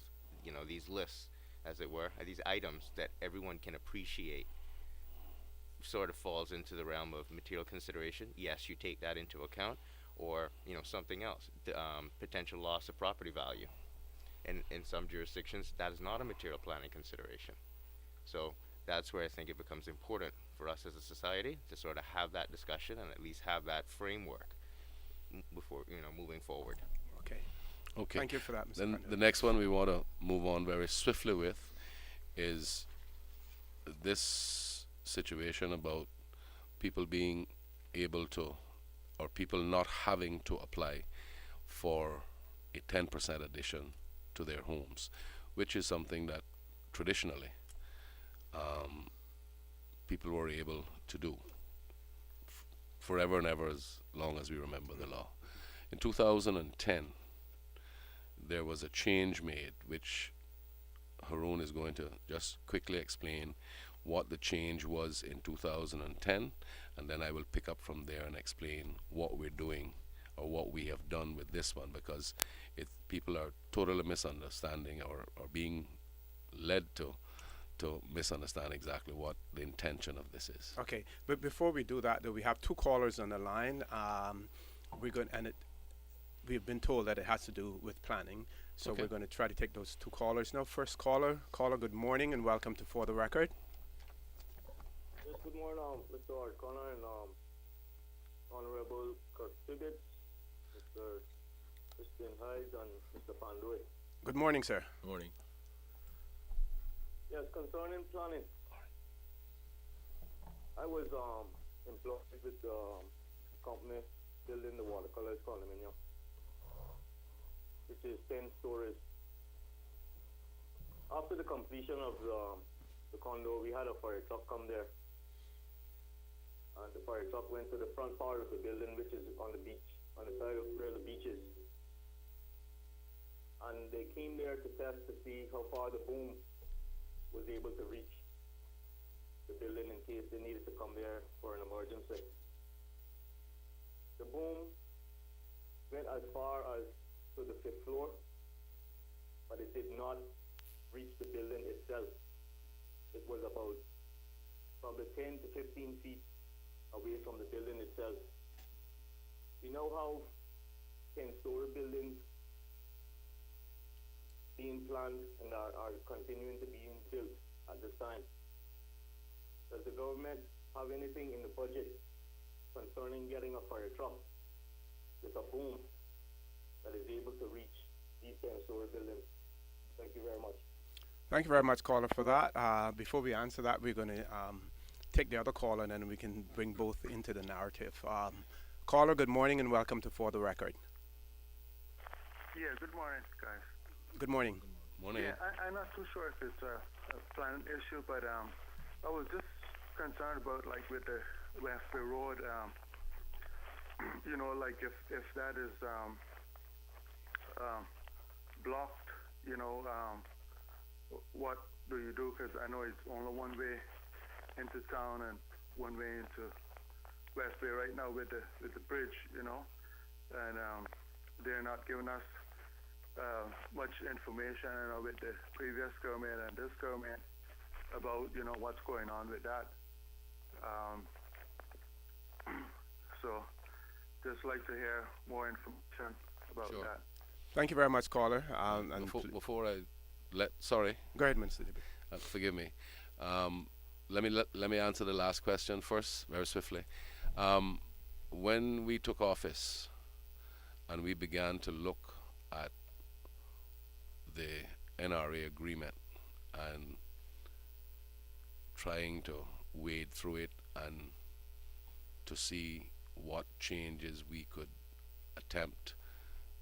these lists, as it were, these items that everyone can appreciate, sort of falls into the realm of material consideration. Yes, you take that into account, or, something else, potential loss of property value. And in some jurisdictions, that is not a material planning consideration. So that's where I think it becomes important for us as a society to sort of have that discussion and at least have that framework before, moving forward. Okay. Thank you for that, Mr. Then Pandey. the next one we want to move on very swiftly with is this situation about people being able to, or people not having to apply for a 10% addition to their homes, which is something that traditionally people were able to do forever and ever, as long as we remember the law. In 2010, there was a change made, which Harun is going to just quickly explain what the change was in 2010, and then I will pick up from there and explain what we're doing or what we have done with this one, because people are totally misunderstanding or being led to misunderstand exactly what the intention of this is. Okay, but before we do that, though, we have two callers on the line. We've been told that it has to do with planning, so Okay. we're going to try to take those two callers now. First caller, good morning and welcome to For the Record. Yes, good morning, Mr. O'Connor and Honorable Kirk Tiggett, Mr. Christian Hyde, and Mr. Pandui. Good morning, sir. Morning. Yes, concerning planning, I was employed with the company building the watercolors condominium, which is 10 stories. After the completion of the condo, we had a fire truck come there. And the fire truck went to the front part of the building, which is on the beach, on the side of where the beach is. And they came there to test to see how far the boom was able to reach. the building in case they needed to come there for an emergency. The boom went as far as to the 5th floor, but it did not reach the building itself. It was about probably 10 to 15 feet away from the building itself. You know how 10-story buildings being planned and are continuing to be built at this time? Does the government have anything in the budget concerning getting a fire truck with a boom that is able to reach these 10-story buildings? Thank you very much. Thank you very much, caller, for that. Before we answer that, we're going to take the other caller, and then we can bring both into the narrative. Caller, good morning and welcome to For the Record. Yeah, good morning, guys. Good morning. Morning. Yeah, I'm not too sure if it's a planning issue, but I was just concerned about, like, with the West Bay Road, you know, like if that is blocked, you know, what do you do? Because I know it's only one way into town and one way into West Bay right now with the bridge, you know, and they're not giving us much information, you know, with the previous government and this government about, you know, what's going on with that. So just like to hear more information about Sure. that. Thank you very much, caller. And Before I sorry, go ahead, Mr. Dibby. forgive me. Let me answer the last question first, very swiftly. When we took office and we began to look at the NRA agreement and trying to wade through it and to see what changes we could attempt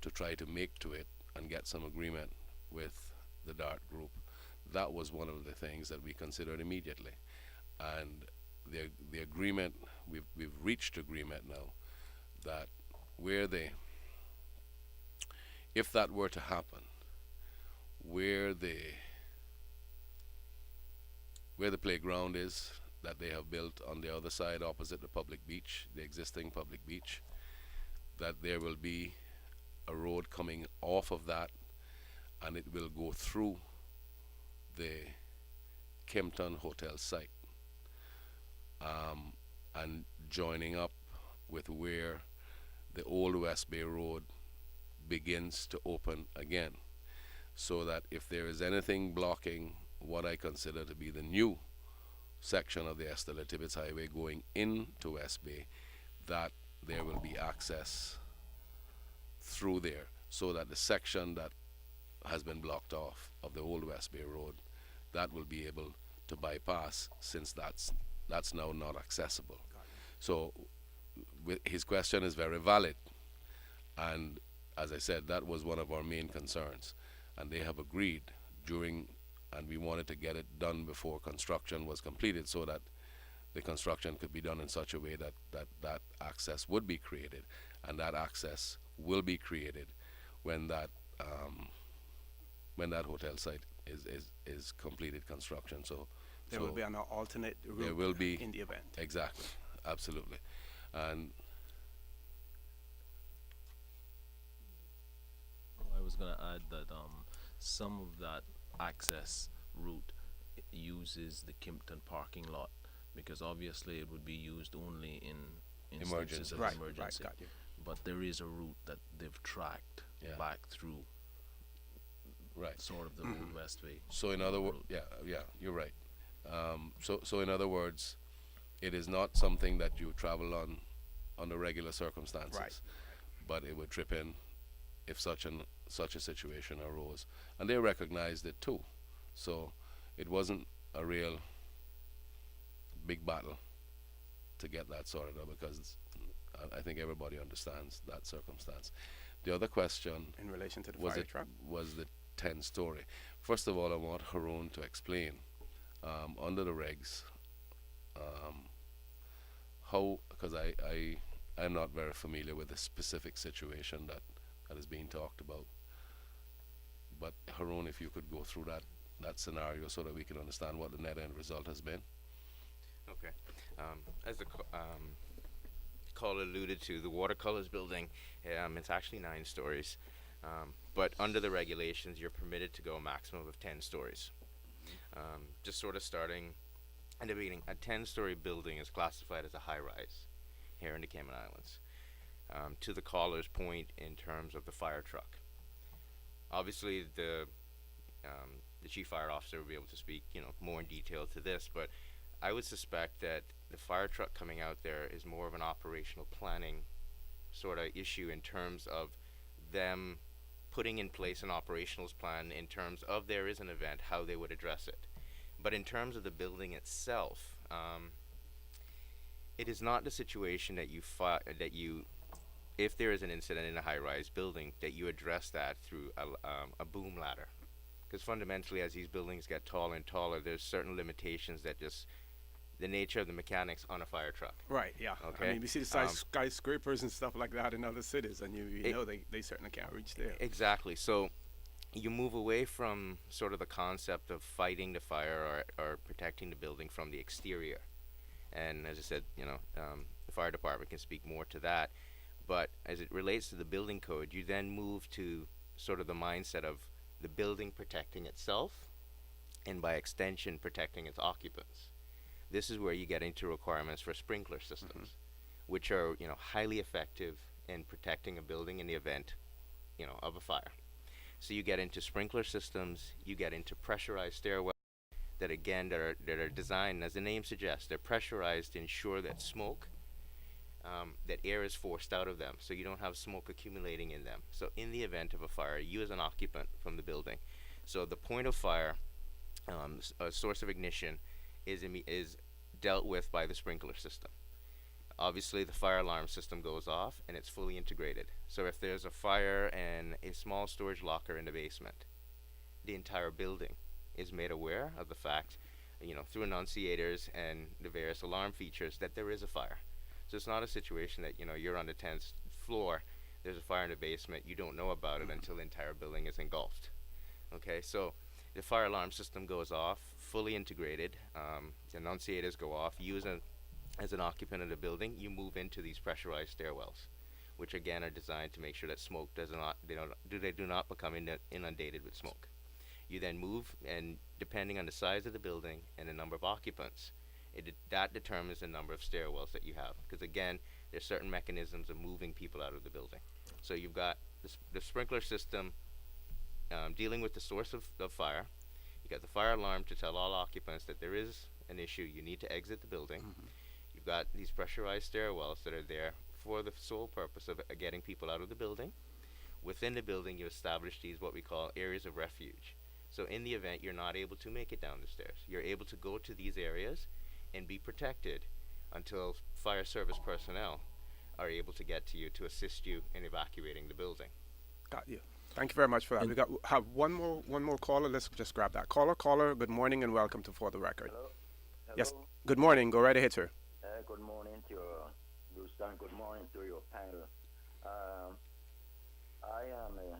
to try to make to it and get some agreement with the DART group, that was one of the things that we considered immediately. And the agreement, we've reached agreement now that if that were to happen, where the playground is that they have built on the other side opposite the public beach, the existing public beach, that there will be a road coming off of that and it will go through the Kimpton Hotel site and joining up with where the old West Bay Road begins to open again, so that if there is anything blocking what I consider to be the new section of the Estella Tibbetts Highway going into West Bay, that there will be access through there, so that the section that has been blocked off of the old West Bay Road, that will be able to bypass, since that's now not accessible. So his question is very valid, and as I said, that was one of our main concerns, and they have agreed and we wanted to get it done before construction was completed, so that the construction could be done in such a way that access would be created, and that access will be created when that hotel site is completed construction. So There will be an alternate route there will be in the event. Exactly, absolutely. And I was going to add that some of that access route uses the Kimpton parking lot, because obviously it would be used only in instances of Right, emergency. got you. But there is a route that they've tracked back through right. sort of the old West Bay. So in other words, route. yeah, you're right. So in other words, it is not something that you travel on under regular circumstances, Right. but it would trip in if such a situation arose, and they recognized it too. So it wasn't a real big battle to get that sorted out, because I think everybody understands that circumstance. The other question In relation to the was fire truck? was the 10-story. First of all, I want Haroon to explain under the regs how, because I'm not very familiar with the specific situation that is being talked about. But Haroon, if you could go through that scenario so that we can understand what the net end result has been. Okay. As the caller alluded to, the watercolors building, it's actually 9 stories. But under the regulations, you're permitted to go a maximum of 10 stories. Just sort of starting in the beginning, a 10-story building is classified as a high rise here in the Cayman Islands. To the caller's point in terms of the fire truck, obviously the chief fire officer will be able to speak, more in detail to this, but I would suspect that the fire truck coming out there is more of an operational planning sort of issue in terms of them putting in place an operational plan in terms of there is an event, how they would address it. But in terms of the building itself, it is not the situation that if there is an incident in a high-rise building, that you address that through a boom ladder. Because fundamentally, as these buildings get taller and taller, there's certain limitations that just the nature of the mechanics on a fire truck. Right, yeah. Okay. I mean, we see the size skyscrapers and stuff like that in other cities, and you know they certainly can't reach there. Exactly. So you move away from sort of the concept of fighting the fire or protecting the building from the exterior. And as I said, the fire department can speak more to that. But as it relates to the building code, you then move to sort of the mindset of the building protecting itself and by extension protecting its occupants. This is where you get into requirements for sprinkler systems, which are, highly effective in protecting a building in the event, of a fire. So you get into sprinkler systems, you get into pressurized stairwells that are designed, as the name suggests, they're pressurized to ensure that that air is forced out of them, so you don't have smoke accumulating in them. So in the event of a fire, you as an occupant from the building, so the point of fire, a source of ignition, is dealt with by the sprinkler system. Obviously, the fire alarm system goes off, and it's fully integrated. So if there's a fire and a small storage locker in the basement, the entire building is made aware of the fact, through enunciators and the various alarm features, that there is a fire. So it's not a situation that, you're on the 10th floor, there's a fire in the basement, you don't know about it until the entire building is engulfed. Okay, so the fire alarm system goes off, fully integrated, the enunciators go off, you as an occupant of the building, you move into these pressurized stairwells, which again are designed to make sure that smoke do not become inundated with smoke. You then move, and depending on the size of the building and the number of occupants, that determines the number of stairwells that you have. Because again, there's certain mechanisms of moving people out of the building. So you've got the sprinkler system dealing with the source of fire. You got the fire alarm to tell all occupants that there is an issue, you need to exit the building. You've got these pressurized stairwells that are there for the sole purpose of getting people out of the building. Within the building, you establish these what we call areas of refuge. So in the event you're not able to make it down the stairs, you're able to go to these areas and be protected until fire service personnel are able to get to you to assist you in evacuating the building. Got you. Thank you very much for that. We have one more caller. Let's just grab that caller. Good morning and welcome to For the Record. Hello. Yes. Good morning. Go right ahead, sir. Good morning to Bruce, and good morning to your panel. I am a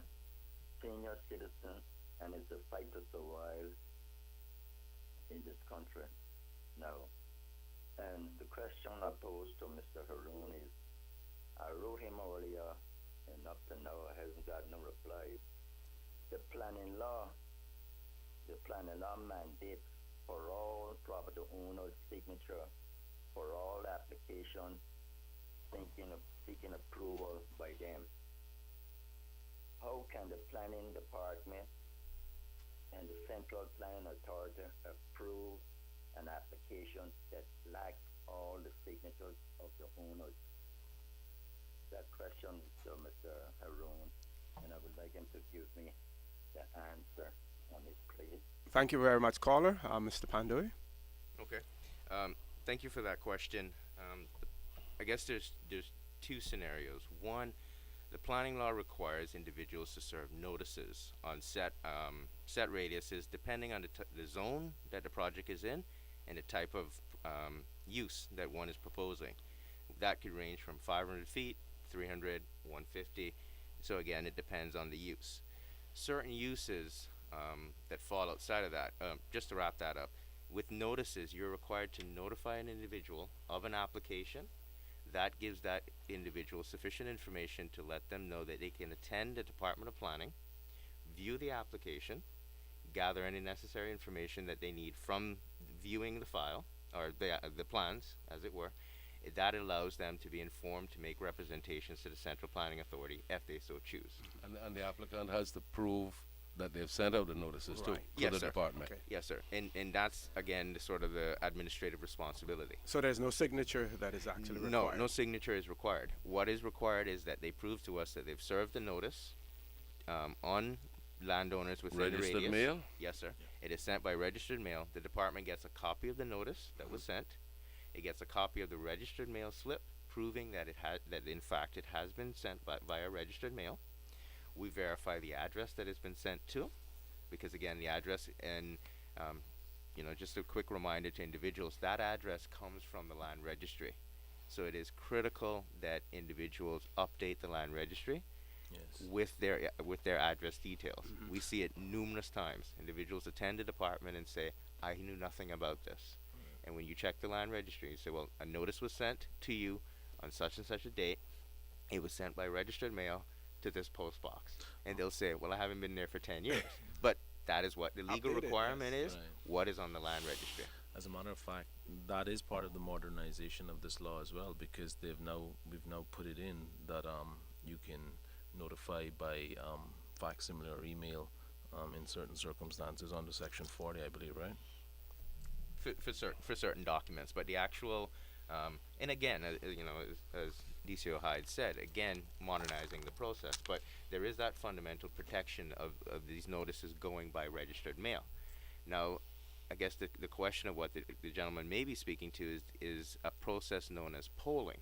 senior citizen, and it's a fight to survive in this country now. And the question I posed to Mr. Haroon is, I wrote him earlier, and up to now I haven't got no reply. The planning law mandates for all property owners' signature for all applications seeking approval by them. How can the planning department and the Central Planning Authority approve an application that lacks all the signatures of the owners? That question is to Mr. Haroon, and I would like him to give me the answer on it, please. Thank you very much, caller. Mr. Pandui. Okay. Thank you for that question. I guess there's two scenarios. One, the planning law requires individuals to serve notices on set radiuses depending on the zone that the project is in and the type of use that one is proposing. That could range from 500 feet, 300, 150. So again, it depends on the use. Certain uses that fall outside of that, just to wrap that up, With notices, you're required to notify an individual of an application. That gives that individual sufficient information to let them know that they can attend the Department of Planning, view the application, gather any necessary information that they need from viewing the file, or the plans, as it were. That allows them to be informed to make representations to the Central Planning Authority if they so choose. And the applicant has to prove that they've sent out the notices too Right. to Yes, the sir. department. Okay. Yes, sir. And that's, again, the sort of the administrative responsibility. So there's no signature that is actually No, required? no signature is required. What is required is that they prove to us that they've served the notice on landowners within the Registered radius. mail? Yes, sir. It is sent by registered mail. The department gets a copy of the notice that was sent. It gets a copy of the registered mail slip proving that that in fact it has been sent via registered mail. We verify the address that it's been sent to, because again, the address, and just a quick reminder to individuals, that address comes from the land registry. So it is critical that individuals update the land registry Yes. with their address details. We see it numerous times. Individuals attend the department and say, "I knew nothing about this." And when you check the land registry, you say, "Well, a notice was sent to you on such and such a date. It was sent by registered mail to this post box." And they'll say, "Well, I haven't been there for 10 years." But that is what the legal Updated, requirement yes. is. Right. What is on the land registry? As a matter of fact, that is part of the modernization of this law as well, because we've now put it in that you can notify by facsimile or email in certain circumstances under Section 40, I believe, right? For certain documents, but the actual, and again, as DCO Hyde said, again, modernizing the process, but there is that fundamental protection of these notices going by registered mail. Now, I guess the question of what the gentleman may be speaking to is a process known as polling.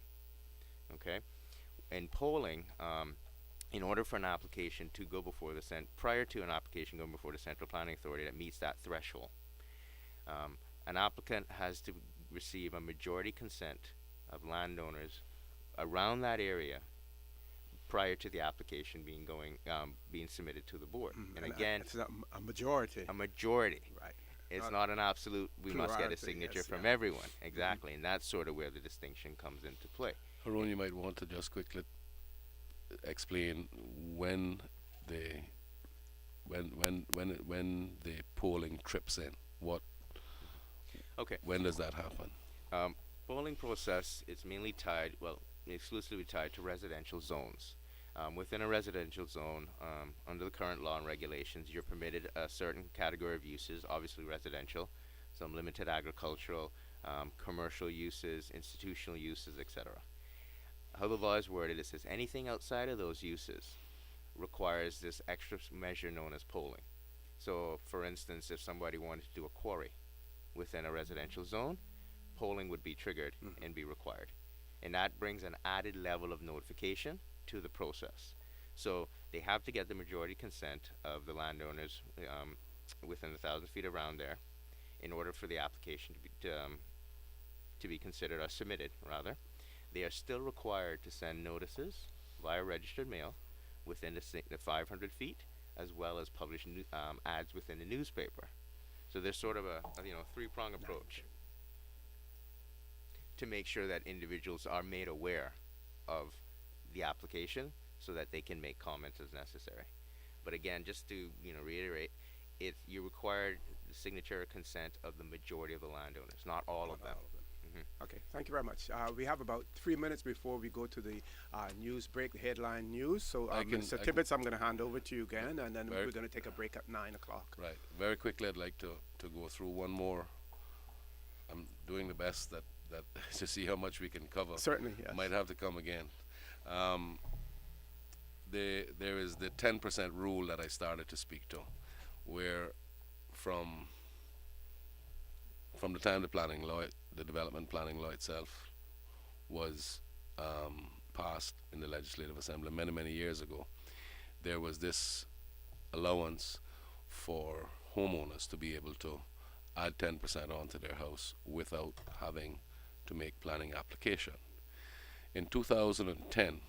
Okay, in polling, in order for an application to go before prior to an application going before the Central Planning Authority that meets that threshold, an applicant has to receive a majority consent of landowners around that area prior to the application being submitted to the board. And again, it's not a majority. a majority. Right. It's not an absolute, we must get a plurality, signature yes, from yeah. everyone. Exactly. And that's sort of where the distinction comes into play. Haroon, you might want to just quickly explain when the polling trips in. Okay. When does that happen? Polling process is mainly exclusively tied to residential zones. Within a residential zone, under the current law and regulations, you're permitted a certain category of uses, obviously residential, some limited agricultural, commercial uses, institutional uses, etc. How the law is worded, it says anything outside of those uses requires this extra measure known as polling. So, for instance, if somebody wanted to do a quarry within a residential zone, polling would be triggered and be required. And that brings an added level of notification to the process. So they have to get the majority consent of the landowners within 1,000 feet around there in order for the application to be considered or submitted, rather. They are still required to send notices via registered mail within the 500 feet, as well as publish ads within the newspaper. So there's sort of a three-prong approach to make sure that individuals are made aware of the application so that they can make comments as necessary. But again, just to reiterate, you require the signature or consent of the majority of the landowners, not all of them. Okay, thank you very much. We have about 3 minutes before we go to the news break, the headline news. So, Mr. Tibbetts, I'm going to hand over to you again, and then we're going to take a break at 9 o'clock. Right. Very quickly, I'd like to go through one more. I'm doing the best that to see how much we can cover. Certainly, yes. Might have to come again. There is the 10% rule that I started to speak to, where from the time the development planning law itself was passed in the Legislative Assembly many years ago, there was this allowance for homeowners to be able to add 10% onto their house without having to make planning application. In 2010,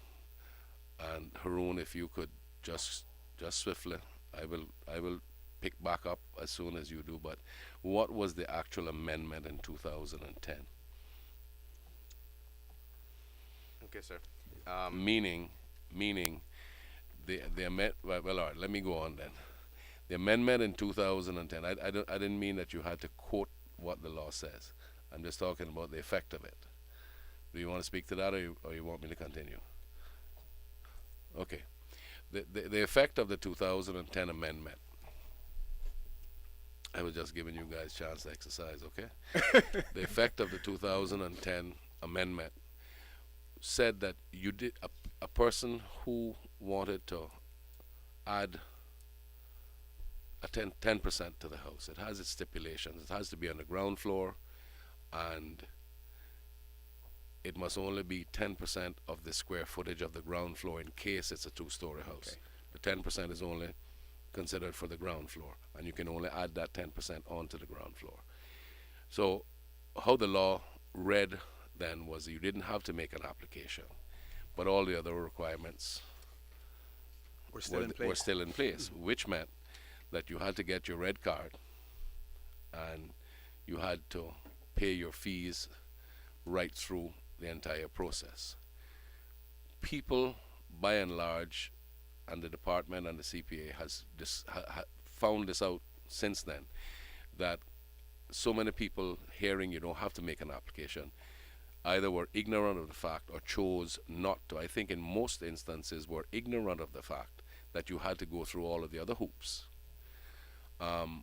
and Haroon, if you could just swiftly, I will pick back up as soon as you do, but what was the actual amendment in 2010? Okay, sir. Meaning the amend. Well, all right. Let me go on then. The amendment in 2010. I didn't mean that you had to quote what the law says. I'm just talking about the effect of it. Do you want to speak to that, or you want me to continue? Okay. The effect of the 2010 amendment. I was just giving you guys a chance to exercise, okay? The effect of the 2010 amendment said that you did a person who wanted to add a 10% to the house. It has its stipulations. It has to be on the ground floor, and it must only be 10% of the square footage of the ground floor in case it's a two-story house. Okay. The 10% is only considered for the ground floor, and you can only add that 10% onto the ground floor. So how the law read then was you didn't have to make an application, but all the other requirements We're still in place. were still in place, which meant that you had to get your red card and you had to pay your fees right through the entire process. People, by and large, and the department and the CPA has found this out since then, that so many people hearing you don't have to make an application either were ignorant of the fact or chose not to. I think in most instances were ignorant of the fact that you had to go through all of the other hoops. And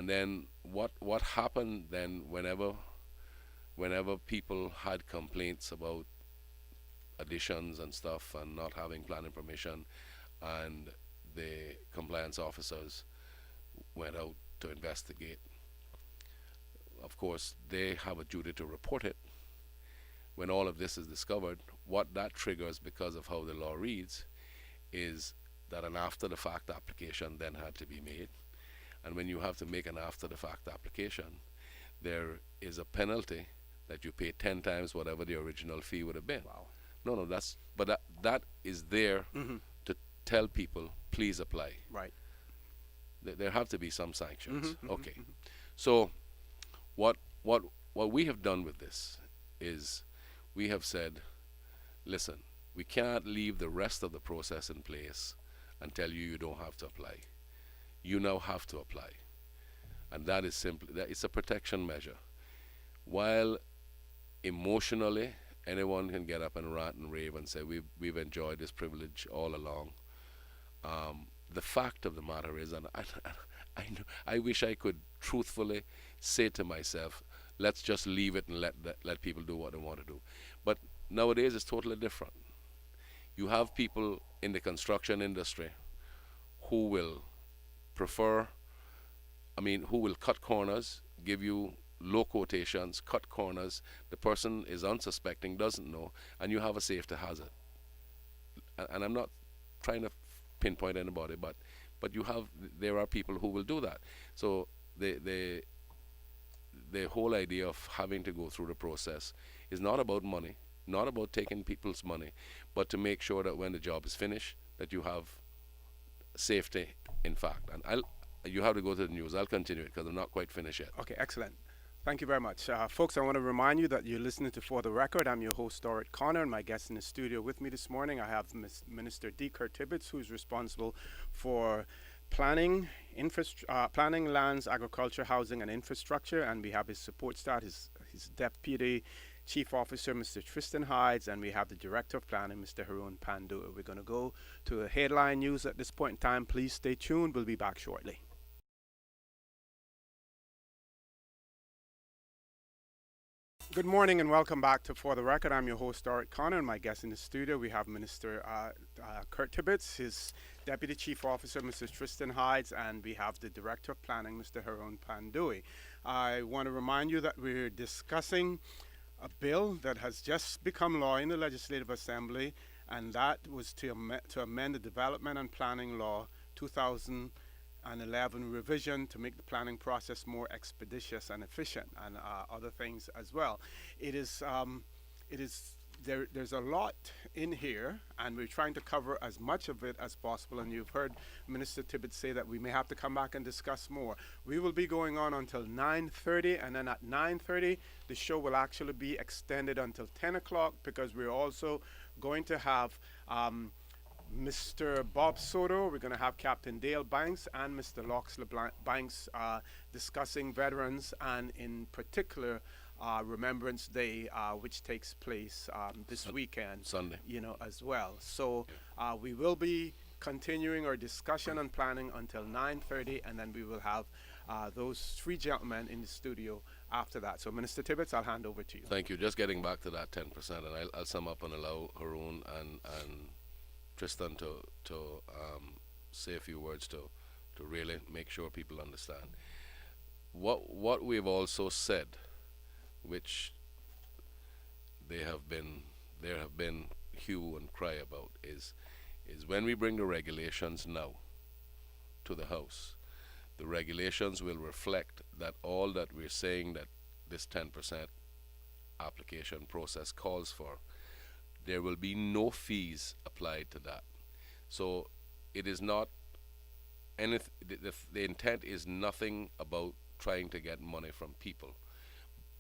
then what happened then whenever people had complaints about additions and stuff and not having planning permission, and the compliance officers went out to investigate, of course they have a duty to report it. When all of this is discovered, what that triggers, because of how the law reads, is that an after the fact application then had to be made. And when you have to make an after the fact application, there is a penalty that you pay 10 times whatever the original fee would have been. Wow. No, that is there to tell people, please apply. Right. There have to be some sanctions. Okay. So what we have done with this is we have said, listen, we can't leave the rest of the process in place and tell you you don't have to apply. You now have to apply. And that is simply, that it's a protection measure. While emotionally anyone can get up and rant and rave and say we've enjoyed this privilege all along, the fact of the matter is, and I wish I could truthfully say to myself, let's just leave it and let people do what they want to do. But nowadays it's totally different. You have people in the construction industry who will who will cut corners, give you low quotations, cut corners. The person is unsuspecting, doesn't know, and you have a safety hazard. And I'm not trying to pinpoint anybody, but there are people who will do that. So the whole idea of having to go through the process is not about money, not about taking people's money, but to make sure that when the job is finished, that you have safety, in fact. And you have to go to the news. I'll continue it because I'm not quite finished yet. Okay, excellent. Thank you very much. Folks, I want to remind you that you're listening to For the Record. I'm your host, Orit Connor, and my guest in the studio with me this morning, I have Minister D. Kurt Tibbetts, who's responsible for planning, lands, agriculture, housing, and infrastructure, and we have his support staff, his Deputy Chief Officer, Mr. Tristan Hydes, and we have the Director of Planning, Mr. Haroon Pandua. We're going to go to a headline news at this point in time. Please stay tuned. We'll be back shortly. Good morning and welcome back to For the Record. I'm your host, Orit Connor, and my guest in the studio, we have Minister Kurt Tibbetts, his Deputy Chief Officer, Mr. Tristan Hydes, and we have the Director of Planning, Mr. Haroon Pandua. I want to remind you that we're discussing a bill that has just become law in the Legislative Assembly, and that was to amend the Development and Planning Law 2011 revision to make the planning process more expeditious and efficient, and other things as well. It is there's a lot in here, and we're trying to cover as much of it as possible. And you've heard Minister Tibbet say that we may have to come back and discuss more. We will be going on until 9:30, and then at 9:30, the show will actually be extended until 10 o'clock because we're also going to have Mr. Bob Soto, we're going to have Captain Dale Banks and Mr. Loxley Banks discussing veterans and in particular Remembrance Day, which takes place this weekend, Sunday. as well. So we will be continuing our discussion and planning until 9:30, and then we will have those three gentlemen in the studio after that. So, Minister Tibbets, I'll hand over to you. Thank you. Just getting back to that 10%, and I'll sum up and allow Haroon and Tristan to say a few words to really make sure people understand. What we've also said, which there have been hue and cry about, is when we bring the regulations now to the House, the regulations will reflect that all that we're saying that this 10% application process calls for, there will be no fees applied to that. So it is not anything, the intent is nothing about trying to get money from people,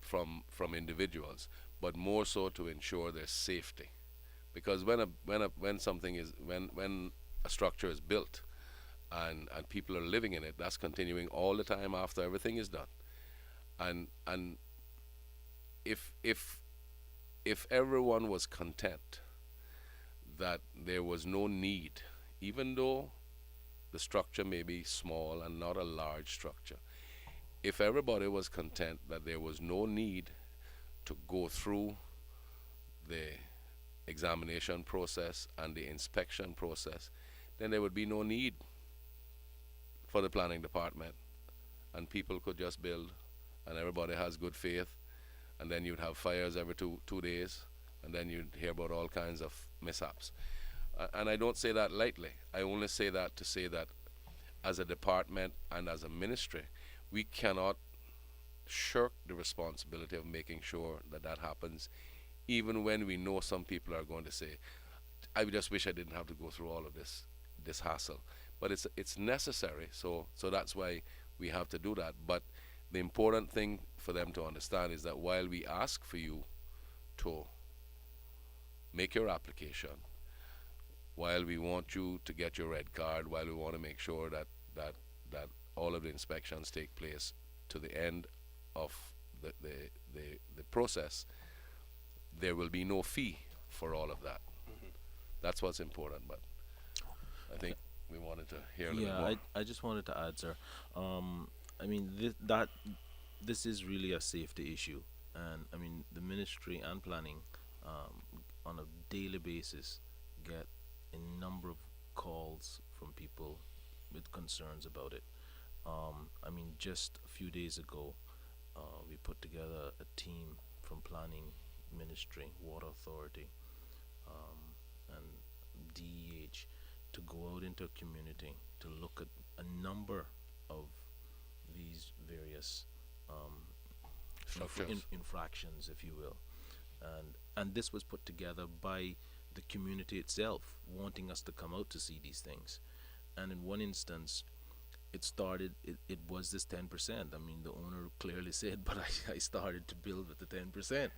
from individuals, but more so to ensure their safety. Because when a structure is built and people are living in it, that's continuing all the time after everything is done. And if everyone was content that there was no need, even though the structure may be small and not a large structure, if everybody was content that there was no need to go through the examination process and the inspection process, then there would be no need for the planning department, and people could just build, and everybody has good faith, and then you'd have fires every two days, and then you'd hear about all kinds of mishaps. And I don't say that lightly. I only say that to say that as a department and as a ministry, we cannot shirk the responsibility of making sure that that happens, even when we know some people are going to say, I just wish I didn't have to go through all of this hassle. But it's necessary, so that's why we have to do that. But the important thing for them to understand is that while we ask for you to make your application, while we want you to get your red card, while we want to make sure that all of the inspections take place to the end of the process, there will be no fee for all of that. That's what's important. But I think we wanted to hear a little more. I just wanted to add, sir. I mean, this is really a safety issue, and I mean the ministry and planning on a daily basis get a number of calls from people with concerns about it. I mean, just a few days ago, we put together a team from planning, ministry, water authority, and DEH to go out into a community to look at a number of these various infractions, if you will, and this was put together by the community itself, wanting us to come out to see these things. And in one instance, it was this 10%. I mean, the owner clearly said, but I started to build with the 10%,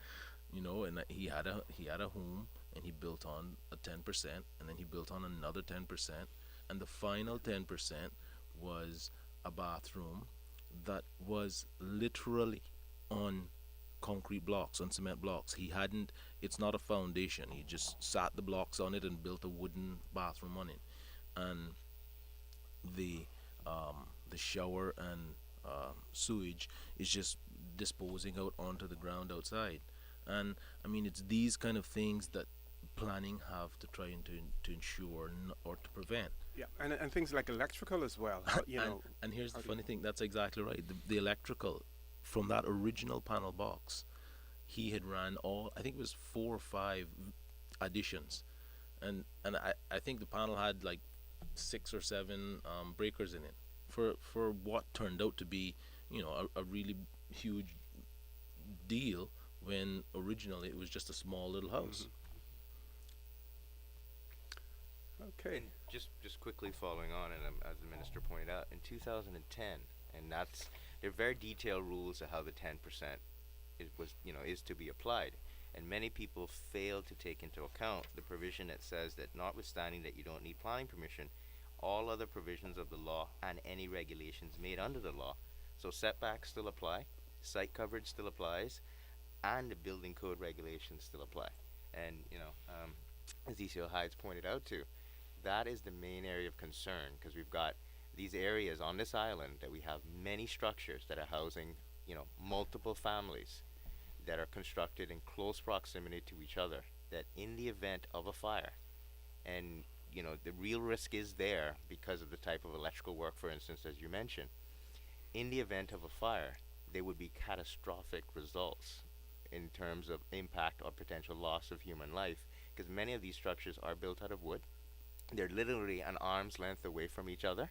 and he had a home, and he built on a 10%, and then he built on another 10%, and the final 10% was a bathroom that was literally on concrete blocks, on cement blocks. It's not a foundation. He just sat the blocks on it and built a wooden bathroom on it. And the shower and sewage is just disposing out onto the ground outside. And I mean, it's these kind of things that planning have to try to ensure or to prevent. Yeah, and things like electrical as well. And here's the funny thing. That's exactly right. The electrical from that original panel box, he had ran all, I think it was 4 or 5 additions, and I think the panel had like 6 or 7 breakers in it for what turned out to be a really huge deal. when originally it was just a small little house. Okay. And just quickly following on, and as the minister pointed out, in 2010, and they're very detailed rules of how the 10% is to be applied, and many people fail to take into account the provision that says that notwithstanding that you don't need planning permission, all other provisions of the law and any regulations made under the law, so setbacks still apply, site coverage still applies, and the building code regulations still apply. And as ECO Hydes pointed out too, that is the main area of concern, because we've got these areas on this island that we have many structures that are housing, multiple families that are constructed in close proximity to each other, that in the event of a fire, and the real risk is there because of the type of electrical work, for instance, as you mentioned, in the event of a fire, there would be catastrophic results in terms of impact or potential loss of human life, because many of these structures are built out of wood. They're literally an arm's length away from each other.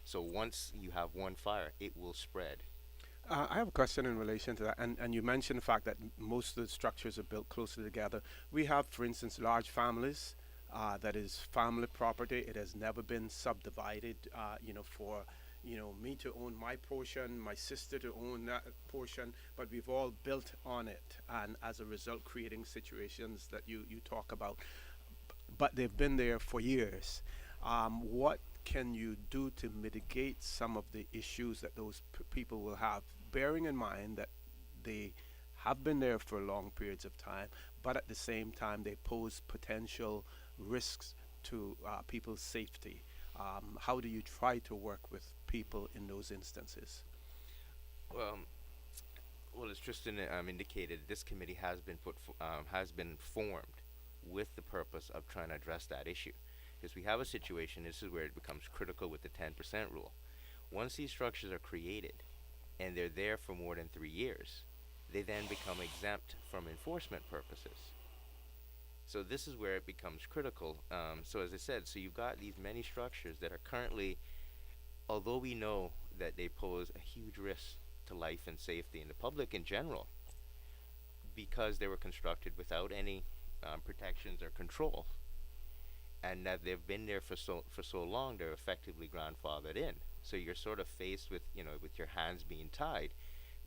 So once you have one fire, it will spread. I have a question in relation to that, and you mentioned the fact that most of the structures are built closely together. We have, for instance, large families. That is family property. It has never been subdivided. For me to own my portion, my sister to own that portion, but we've all built on it, and as a result, creating situations that you talk about. But they've been there for years. What can you do to mitigate some of the issues that those people will have, bearing in mind that they have been there for long periods of time, but at the same time they pose potential risks to people's safety? How do you try to work with people in those instances? Well, as Tristan indicated, this committee has been formed with the purpose of trying to address that issue. Because we have a situation, this is where it becomes critical with the 10% rule. Once these structures are created and they're there for more than 3 years, they then become exempt from enforcement purposes. So this is where it becomes critical. So as I said, so you've got these many structures that are currently, although we know that they pose a huge risk to life and safety and the public in general, because they were constructed without any protections or control, and that they've been there for so long, they're effectively grandfathered in. So you're sort of faced with with your hands being tied,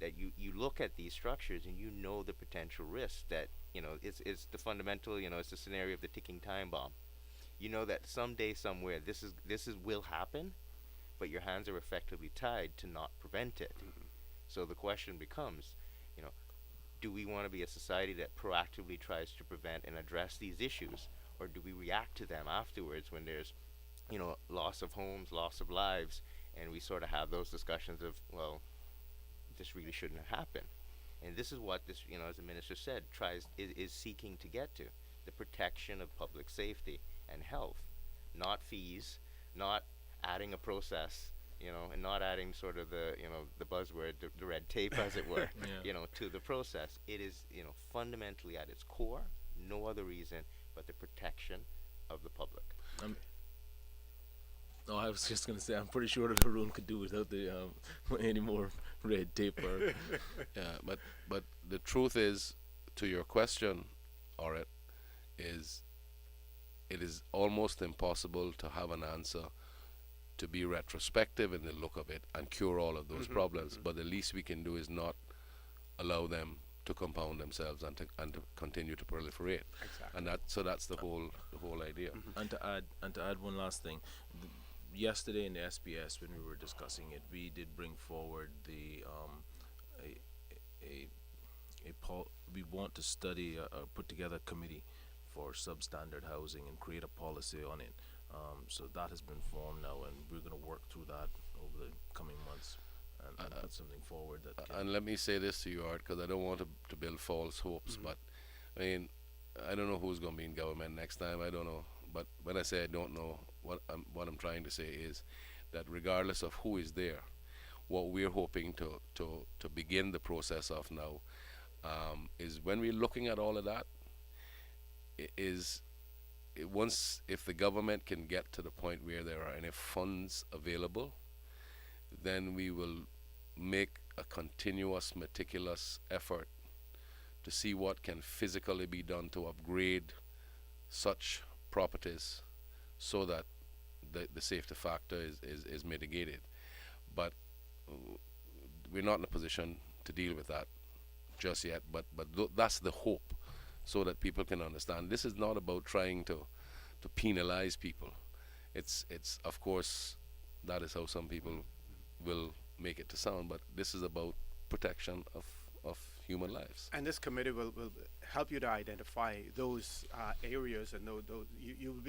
that you look at these structures and you know the potential risk that it's the fundamental, it's the scenario of the ticking time bomb. You know that someday somewhere this will happen, but your hands are effectively tied to not prevent it. So the question becomes, do we want to be a society that proactively tries to prevent and address these issues, or do we react to them afterwards when there's, loss of homes, loss of lives, and we sort of have those discussions of, well, this really shouldn't have happened. And this is what this, as the minister said, is seeking to get to, the protection of public safety and health, not fees, not adding a process, and not adding sort of the buzzword, the red tape, as it were, Yeah. to the process. It is, fundamentally at its core, no other reason but the protection of the public. No, I was just gonna say I'm pretty sure that Haroon could do without the any more red tape or. Yeah, but the truth is, to your question, Oret, is it is almost impossible to have an answer to be retrospective in the look of it and cure all of those problems. But the least we can do is not allow them to compound themselves and to continue to proliferate. Exactly. And that's the whole idea. And to add one last thing, yesterday in the SBS when we were discussing it, we did bring forward the we want to study put together a committee for substandard housing and create a policy on it. So that has been formed now, and we're going to work through that over the coming months and put something forward that can. And let me say this to you, Art, because I don't want to build false hopes, but I mean, I don't know who's going to be in government next time. I don't know. But when I say I don't know, what I'm trying to say is that regardless of who is there, what we're hoping to begin the process of now is when we're looking at all of that, once if the government can get to the point where there are enough funds available, then we will make a continuous, meticulous effort to see what can physically be done to upgrade such properties so that the safety factor is mitigated. But we're not in a position to deal with that just yet. But that's the hope, so that people can understand. This is not about trying to penalize people. It's of course that is how some people will make it to sound, but this is about protection of human lives. And this committee will help you to identify those areas, and you will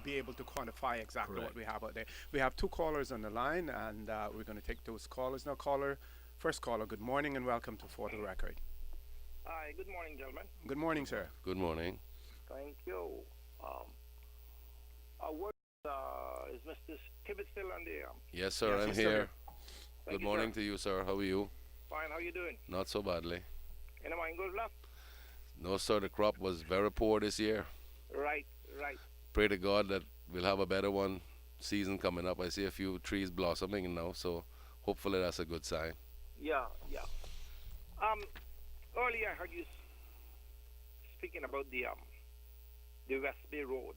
be able to quantify exactly what Correct. we have out there. We have two callers on the line, and we're going to take those callers now. First caller, good morning and welcome to For the Record. Hi, good morning, gentlemen. Good morning, sir. Good morning. Thank you. Our word is Mr. Tibbet still on the Yes, sir, Yes, I'm he's still here. here. Thank Good you, morning sir. to you, sir. How are you? Fine, how you doing? Not so badly. Any mine good left? No, sir, the crop was very poor this year. Right. Pray to God that we'll have a better one season coming up. I see a few trees blossoming now, so hopefully that's a good sign. Yeah. Earlier I heard you speaking about the West Bay Road.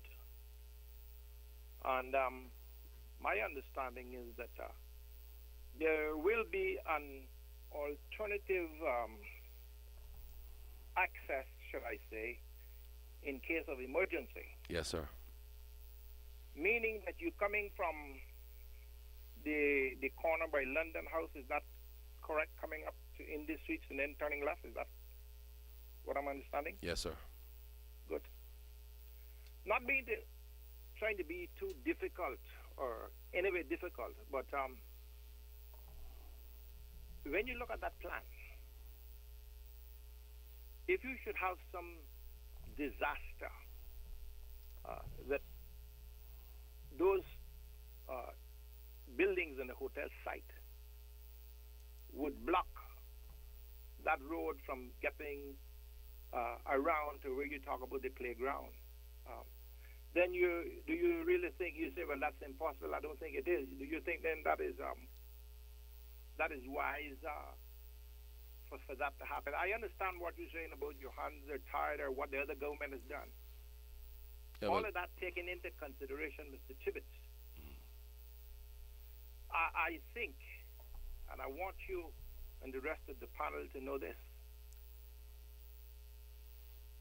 And my understanding is that there will be an alternative access, should I say, in case of emergency. Yes, sir. Meaning that you're coming from the corner by London House, is that correct? Coming up to Indie Streets and then turning left, is that what I'm understanding? Yes, sir. Good. Not trying to be too difficult or anyway difficult, but when you look at that plan, if you should have some disaster, that those buildings in the hotel site would block that road from getting around to where you talk about the playground. Then do you really think, you say, well, that's impossible? I don't think it is. Do you think then that is wise for that to happen? I understand what you're saying about your hands are tied or what the other government has done. Yeah, All well, of that taken into consideration, Mr. Tibbets, I think, and I want you and the rest of the panel to know this,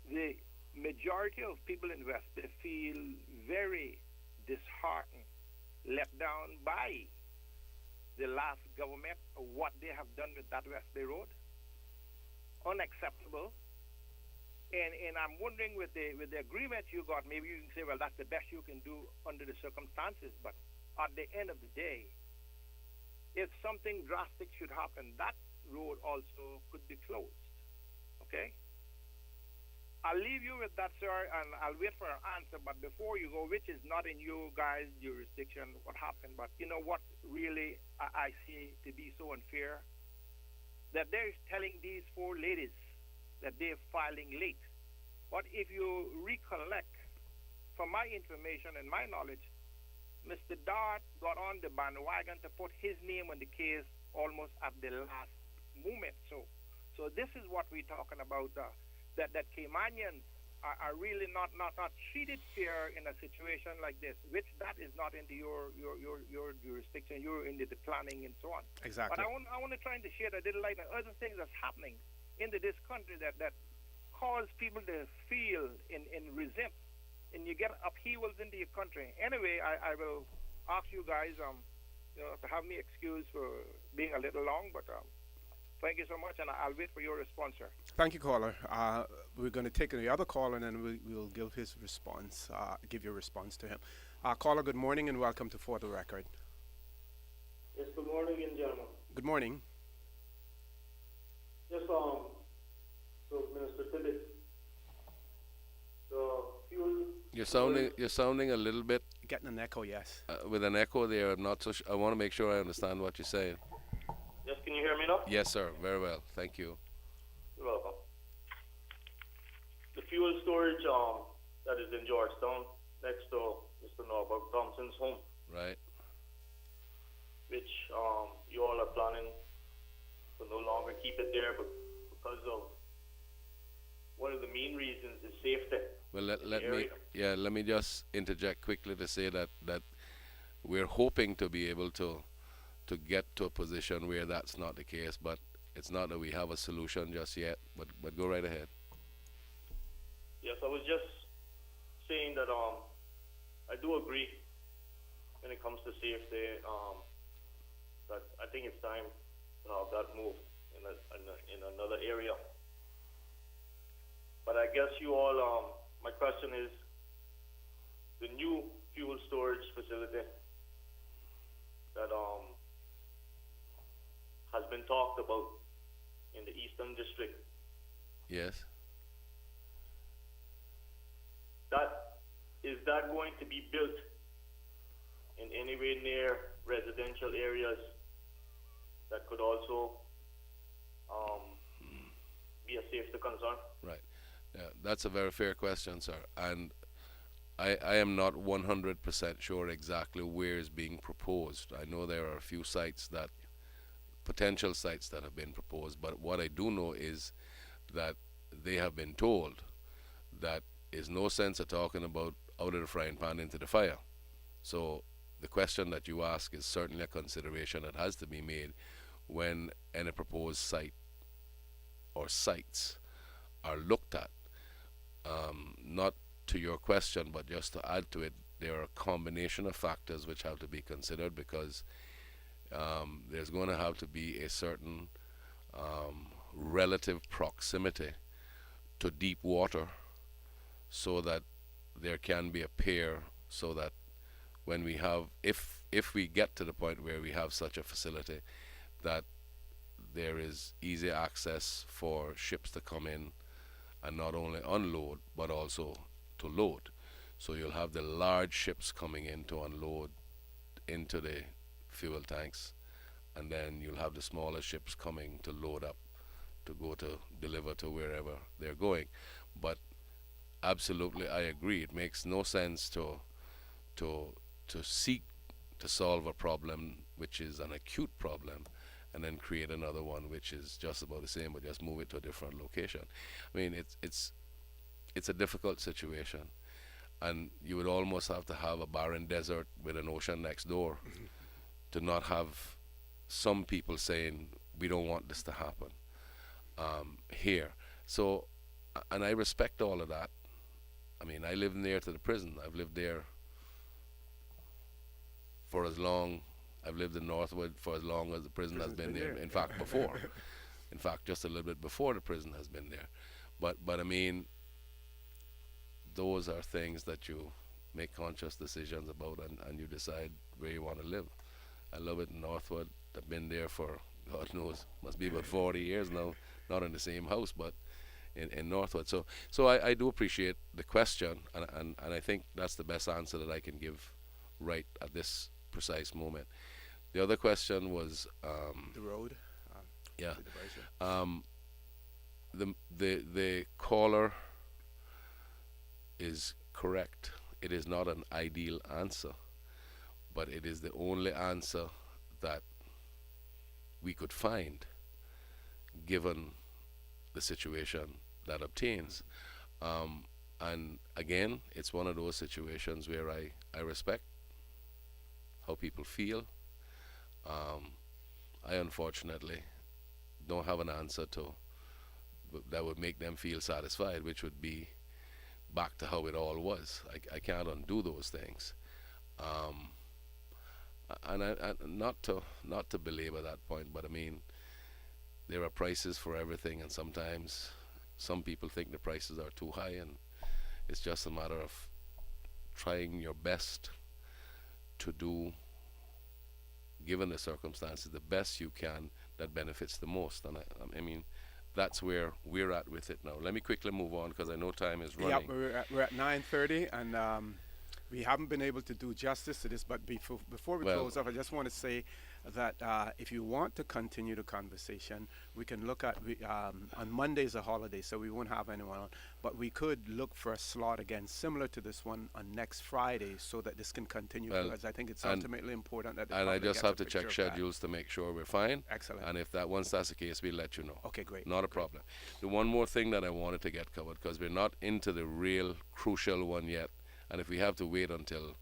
the majority of people in West Bay feel very disheartened, let down by the last government, what they have done with that West Bay Road. Unacceptable. And I'm wondering with the agreement you got, maybe you can say, well, that's the best you can do under the circumstances. But at the end of the day, if something drastic should happen, that road also could be closed. Okay? I'll leave you with that, sir, and I'll wait for an answer. But before you go, which is not in you guys' jurisdiction, what happened, but you know what really I see to be so unfair? That they're telling these four ladies that they're filing late. But if you recollect, from my information and my knowledge, Mr. Dart got on the bandwagon to put his name on the case almost at the last moment. So this is what we're talking about, that Caymanians are really not treated fair in a situation like this, which that is not into your jurisdiction. You're into the planning and so on. Exactly. But I want to try to shed a little light on other things that's happening into this country that cause people to feel in resent, and you get upheavals into your country. Anyway, I will ask you guys to have me excused for being a little long, but thank you so much, and I'll wait for your response, sir. Thank you, caller. We're going to take the other caller, and then we'll give his response. Give your response to him. Caller, good morning and welcome to For the Record. Yes, good morning again, gentlemen. Good morning. Just so Minister Tibbet, the fuel. You're sounding a little bit Getting an echo, yes. with an echo there. Not so. I want to make sure I understand what you're saying. Yes, can you hear me now? Yes, sir. Very well. Thank you. You're welcome. The fuel storage that is in Georgetown, next to Mr. Norberg Thompson's home, Right. which you all are planning to no longer keep it there, but because of one of the main reasons is safety. Well, in the area. let me just interject quickly to say that we're hoping to be able to get to a position where that's not the case, but it's not that we have a solution just yet. But go right ahead. Yes, I was just saying that I do agree when it comes to safety. That I think it's time to have that move in another area. But I guess you all, my question is, the new fuel storage facility that has been talked about in the Eastern District, Yes. is that going to be built in anywhere near residential areas that could also be a safety concern? Right. Yeah, that's a very fair question, sir. And I am not 100% sure exactly where is being proposed. I know there are a few sites that, potential sites that have been proposed, but what I do know is that they have been told that is no sense of talking about out of the frying pan into the fire. So the question that you ask is certainly a consideration that has to be made when any proposed site or sites are looked at. Not to your question, but just to add to it, there are a combination of factors which have to be considered, because there's going to have to be a certain relative proximity to deep water, so that there can be a pair, so that when we have, if we get to the point where we have such a facility, that there is easy access for ships to come in and not only unload but also to load. So you'll have the large ships coming in to unload into the fuel tanks, and then you'll have the smaller ships coming to load up to go to deliver to wherever they're going. But absolutely, I agree. It makes no sense to seek to solve a problem which is an acute problem, and then create another one which is just about the same, but just move it to a different location. I mean, it's a difficult situation, and you would almost have to have a barren desert with an ocean next door to not have some people saying we don't want this to happen here. So, and I respect all of that. I mean, I live near to the prison. I've lived there for as long. I've lived in Northwood for as long as the prison has been there. In fact, before. In fact, just a little bit before the prison has been there. But I mean, those are things that you make conscious decisions about, and you decide where you want to live. I love it in Northwood. I've been there for, God knows, must be about 40 years now. Not in the same house, but in Northwood. So I do appreciate the question, and I think that's the best answer that I can give right at this precise moment. The other question was The road. yeah. the diversion. The caller is correct. It is not an ideal answer, but it is the only answer that we could find given the situation that obtains. And again, it's one of those situations where I respect how people feel. I unfortunately don't have an answer to that would make them feel satisfied, which would be back to how it all was. I can't undo those things. And I not to belabor that point, but I mean, there are prices for everything, and sometimes some people think the prices are too high, and it's just a matter of trying your best to do, given the circumstances, the best you can that benefits the most. And I mean, that's where we're at with it now. Let me quickly move on, because I know time is running. Yeah, we're at 9:30, and we haven't been able to do justice to this. But before we close off, I just want to say that if you want to continue the conversation, we can look at on Monday is a holiday, so we won't have anyone on. But we could look for a slot again, similar to this one, on next Friday, so that this can continue. Well, because I think it's and- ultimately important that the And I public just gets a have to picture check of that. schedules to make sure we're fine. Excellent. And if that once that's the case, we'll let you know. Okay, great. Not a problem. The one more thing that I wanted to get covered, because we're not into the real crucial one yet, and if we have to wait until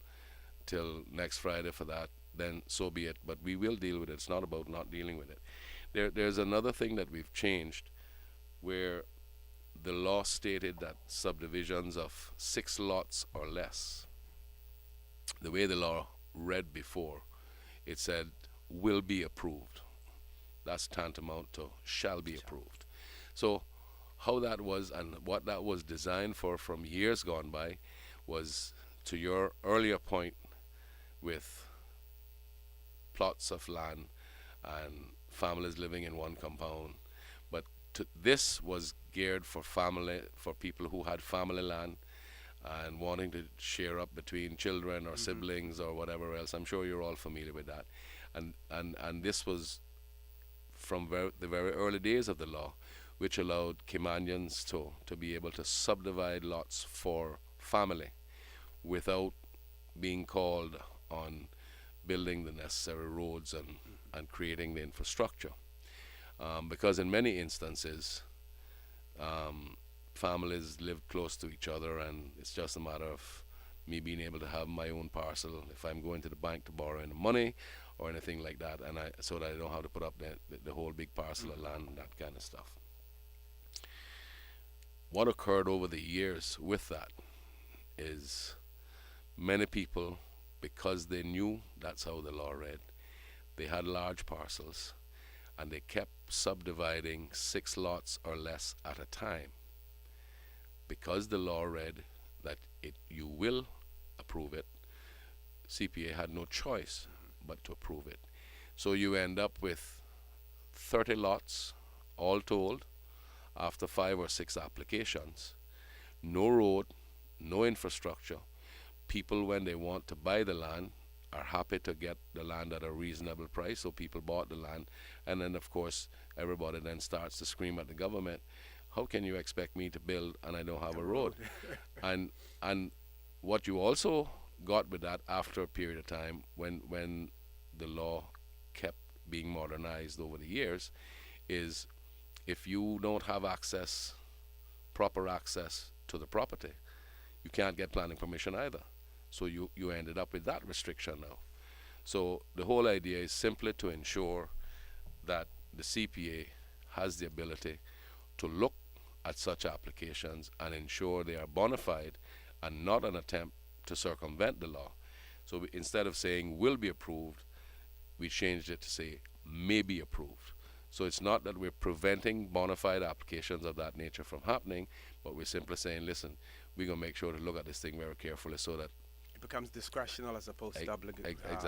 till next Friday for that, then so be it. But we will deal with it. It's not about not dealing with it. There's another thing that we've changed, where the law stated that subdivisions of 6 lots or less, the way the law read before, it said will be approved. That's tantamount to shall be approved. So how that was and what that was designed for from years gone by was, to your earlier point, with plots of land and families living in one compound. But this was geared for people who had family land and wanting to share up between children or siblings or whatever else. I'm sure you're all familiar with that. And this was from the very early days of the law, which allowed Caymanians to be able to subdivide lots for family without being called on building the necessary roads and creating the infrastructure. Because in many instances, families live close to each other, and it's just a matter of me being able to have my own parcel if I'm going to the bank to borrow any money or anything like that, and so that I don't have to put up the whole big parcel of land and that kind of stuff. What occurred over the years with that is many people, because they knew that's how the law read, they had large parcels and they kept subdividing 6 lots or less at a time. Because the law read that you will approve it, CPA had no choice but to approve it. So you end up with 30 lots all told after 5 or 6 applications. No road, no infrastructure. People, when they want to buy the land, are happy to get the land at a reasonable price, so people bought the land. And then, of course, everybody then starts to scream at the government, how can you expect me to build and I don't have a road? and what you also got with that after a period of time, when the law kept being modernized over the years, is if you don't have proper access to the property, you can't get planning permission either. So you ended up with that restriction now. So the whole idea is simply to ensure that the CPA has the ability to look at such applications and ensure they are bona fide and not an attempt to circumvent the law. So instead of saying will be approved, we changed it to say may be approved. So it's not that we're preventing bona fide applications of that nature from happening, but we're simply saying, listen, we're going to make sure to look at this thing very carefully so that it becomes discretional as opposed to exactly.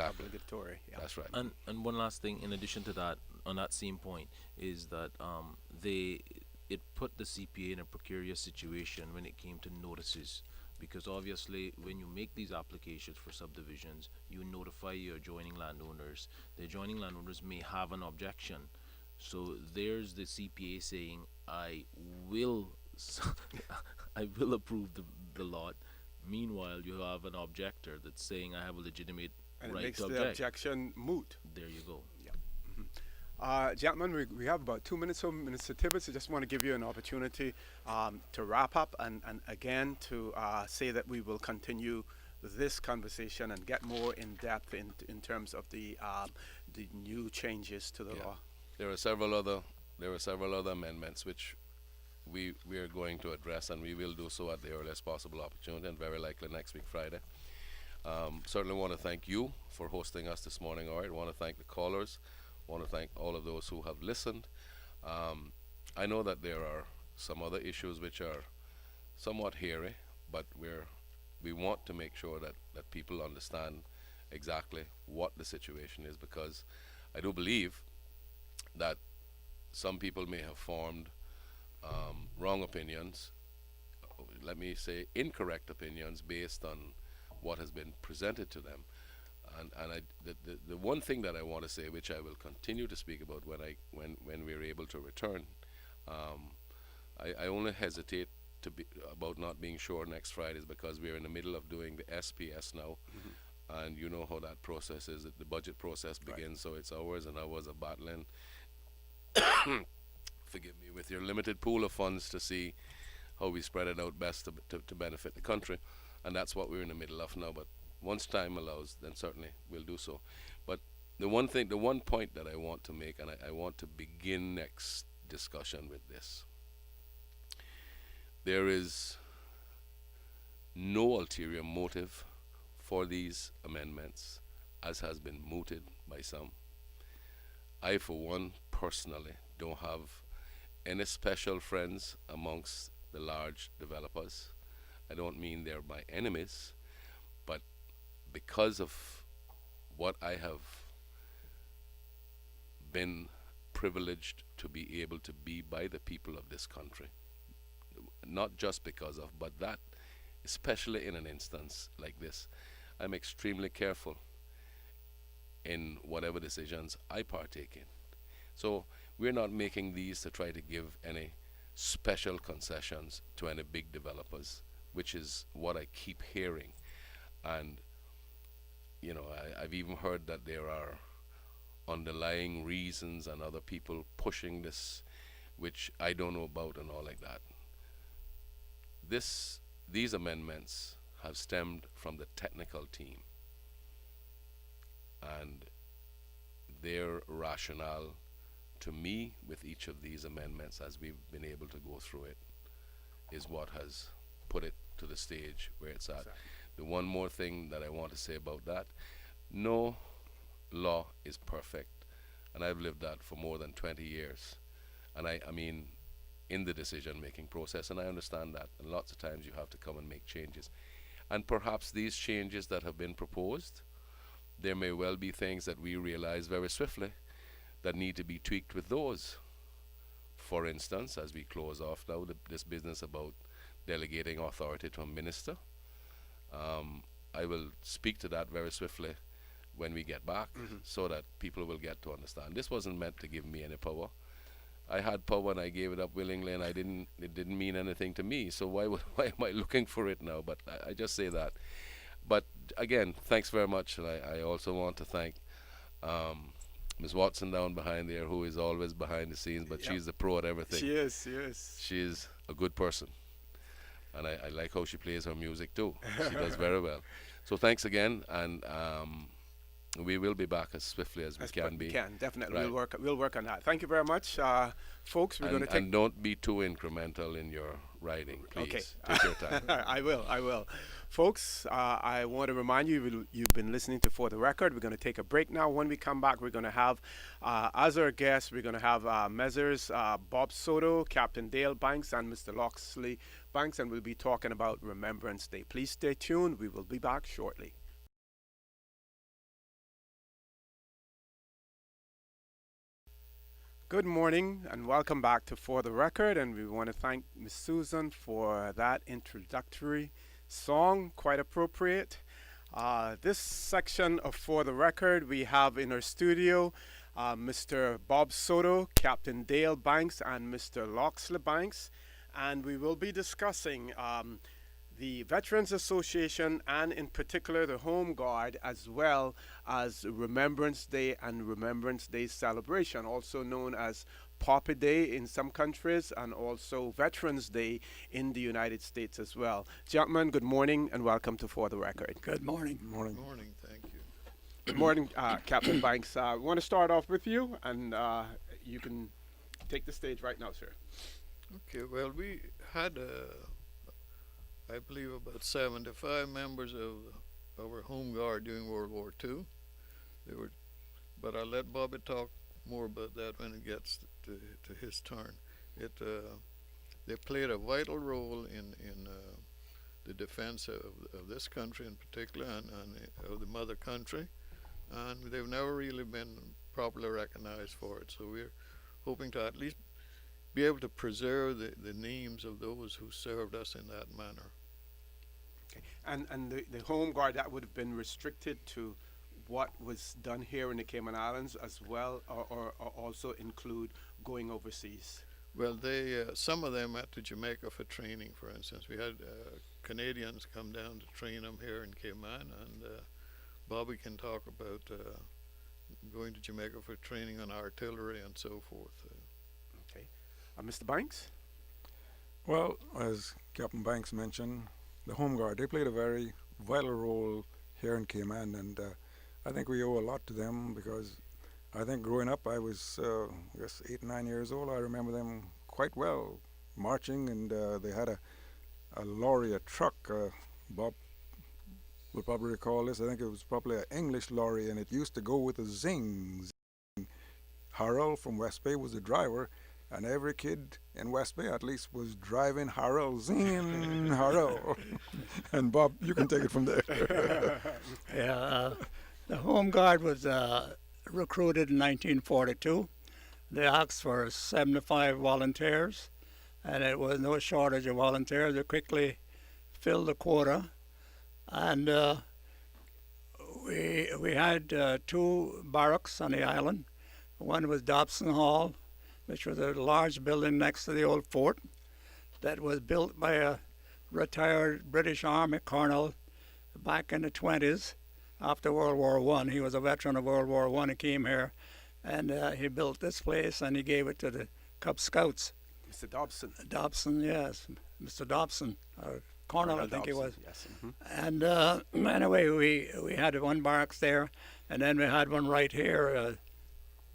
obligatory. Yeah. That's right. And one last thing, in addition to that, on that same point, is that it put the CPA in a precarious situation when it came to notices. Because obviously, when you make these applications for subdivisions, you notify your adjoining landowners. The adjoining landowners may have an objection. So there's the CPA saying, I will approve the lot. Meanwhile, you have an objector that's saying, I have a legitimate And right it makes to the object. objection moot. There you go. Gentlemen, we have about 2 minutes or Minister Tibbetts. I just want to give you an opportunity to wrap up and again to say that we will continue this conversation and get more in depth in terms of the new changes to the law. There are several other amendments which we are going to address, and we will do so at the earliest possible opportunity, and very likely next week Friday. Certainly want to thank you for hosting us this morning, Art. I want to thank the callers. I want to thank all of those who have listened. I know that there are some other issues which are somewhat hairy, but we want to make sure that people understand exactly what the situation is, because I do believe that some people may have formed wrong opinions, let me say incorrect opinions, based on what has been presented to them. The one thing that I want to say, which I will continue to speak about when we're able to return, um, I only hesitate to be about not being sure next Friday is because we're in the middle of doing the SPS now, and you know how that process is. The budget process begins, so it's hours and hours of battling. Forgive me, with your limited pool of funds to see how we spread it out best to benefit the country, and that's what we're in the middle of now. But once time allows, then certainly we'll do so. But the one point that I want to make, and I want to begin next discussion with this: there is no ulterior motive for these amendments, as has been mooted by some. I, for one, personally don't have any special friends amongst the large developers. I don't mean they're my enemies, but because of what I have been privileged to be able to be by the people of this country, not just because of, but that, especially in an instance like this, I'm extremely careful in whatever decisions I partake in. So we're not making these to try to give any special concessions to any big developers, which is what I keep hearing. And, you know, I've even heard that there are underlying reasons and other people pushing this, which I don't know about and all like that. These amendments have stemmed from the technical team, and their rationale to me with each of these amendments as we've been able to go through it is what has put it to the stage where it's at. Exactly. The one more thing that I want to say about that: no law is perfect, and I've lived that for more than 20 years, and I mean in the decision-making process, and I understand that, and lots of times you have to come and make changes. And perhaps these changes that have been proposed, there may well be things that we realize very swiftly that need to be tweaked with those. For instance, as we close off now this business about delegating authority to a minister, I will speak to that very swiftly when we get back, so that people will get to understand. This wasn't meant to give me any power. I had power and I gave it up willingly, and it didn't mean anything to me. So why am I looking for it now? But I just say that. But again, thanks very much. And I also want to thank Ms. Watson down behind there, who is always behind the scenes, but she's the pro at everything. She is. She is a good person. And I like how she plays her music too. She does very well. So thanks again, and we will be back as swiftly as we can be. We can, definitely. Right. We'll work on that. Thank you very much, folks. We're going to take. And don't be too incremental in your writing, please. Okay. Take your time. I will. Folks, I want to remind you, you've been listening to For the Record. We're going to take a break now. When we come back, we're going to have, as our guests, we're going to have Messrs. Bob Soto, Captain Dale Banks, and Mr. Loxley Banks, and we'll be talking about Remembrance Day. Please stay tuned. We will be back shortly. Good morning and welcome back to For the Record, and we want to thank Ms. Susan for that introductory song, quite appropriate. This section of For the Record, we have in our studio Mr. Bob Soto, Captain Dale Banks, and Mr. Loxley Banks, and we will be discussing the Veterans Association and in particular the Home Guard, as well as Remembrance Day and Remembrance Day celebration, also known as Poppy Day in some countries and also Veterans Day in the United States as well. Gentlemen, good morning and welcome to For the Record. Good morning. Good morning, thank you. Good morning, Captain Banks. We want to start off with you, and you can take the stage right now, sir. Okay, well, we had I believe about 75 members of our Home Guard during World War II. But I'll let Bobby talk more about that when it gets to his turn. They played a vital role in the defense of this country in particular, and of the mother country, and they've never really been properly recognized for it. So we're hoping to at least be able to preserve the names of those who served us in that manner. Okay. And the Home Guard, that would have been restricted to what was done here in the Cayman Islands as well, or also include going overseas? Well, they some of them went to Jamaica for training. For instance, we had Canadians come down to train them here in Cayman, and Bobby can talk about going to Jamaica for training on artillery and so forth. Okay, Mr. Banks. Well, as Captain Banks mentioned, the Home Guard, they played a very vital role here in Cayman, and I think we owe a lot to them, because I think growing up, I was I guess 8, 9 years old. I remember them quite well, marching, and they had a lorry, a truck. Bob will probably recall this. I think it was probably an English lorry, and it used to go with a zing. Harold from West Bay was the driver, and every kid in West Bay at least was driving Harold, zing, Harold. And Bob, you can take it from there. Yeah, the Home Guard was recruited in 1942. They asked for 75 volunteers, and it was no shortage of volunteers. They quickly filled the quota, and we had 2 barracks on the island. One was Dobson Hall, which was a large building next to the old fort that was built by a retired British Army colonel back in the 20s after World War I. He was a veteran of World War I. He came here, and he built this place, and he gave it to the Cub Scouts. Mr. Dobson. Dobson, yes, Mr. Dobson, colonel, I think Dobson, he was. Yes. And anyway, we had one barracks there, and then we had one right here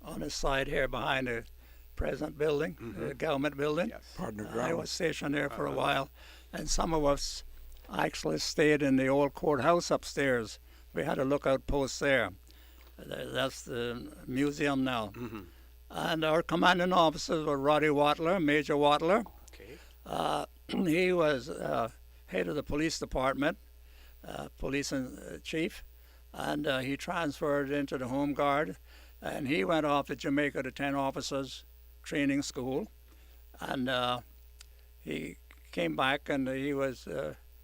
on the side here behind the present building, the government building. Yes. Partner I ground. was stationed there for a while, and some of us actually stayed in the old courthouse upstairs. We had a lookout post there. That's the museum now. And our commanding officers were Roddy Watler, Major Watler. Okay. He was head of the police department, police chief, and he transferred into the Home Guard, and he went off to Jamaica to 10 officers training school, and he came back, and he was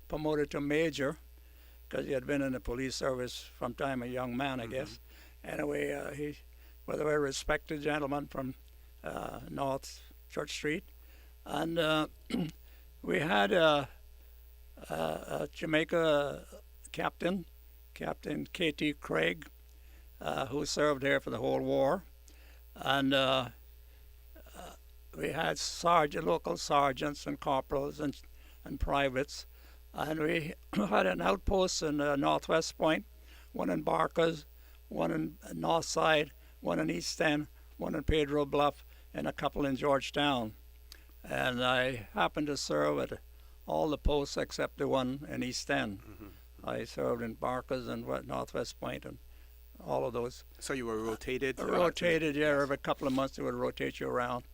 promoted to major, because he had been in the police service from time a young man, I guess. Anyway, he was a very respected gentleman from North Church Street, and we had a Jamaica captain, Captain K.T. Craig, who served there for the whole war, and we had local sergeants and corporals and privates, and we had an outpost in Northwest Point, one in Barkers, one in North Side, one in East End, one in Pedro Bluff, and a couple in Georgetown. And I happened to serve at all the posts except the one in East End. I served in Barkers and Northwest Point and all of those. So you were rotated? Rotated, yeah. Every couple of months they would rotate you around.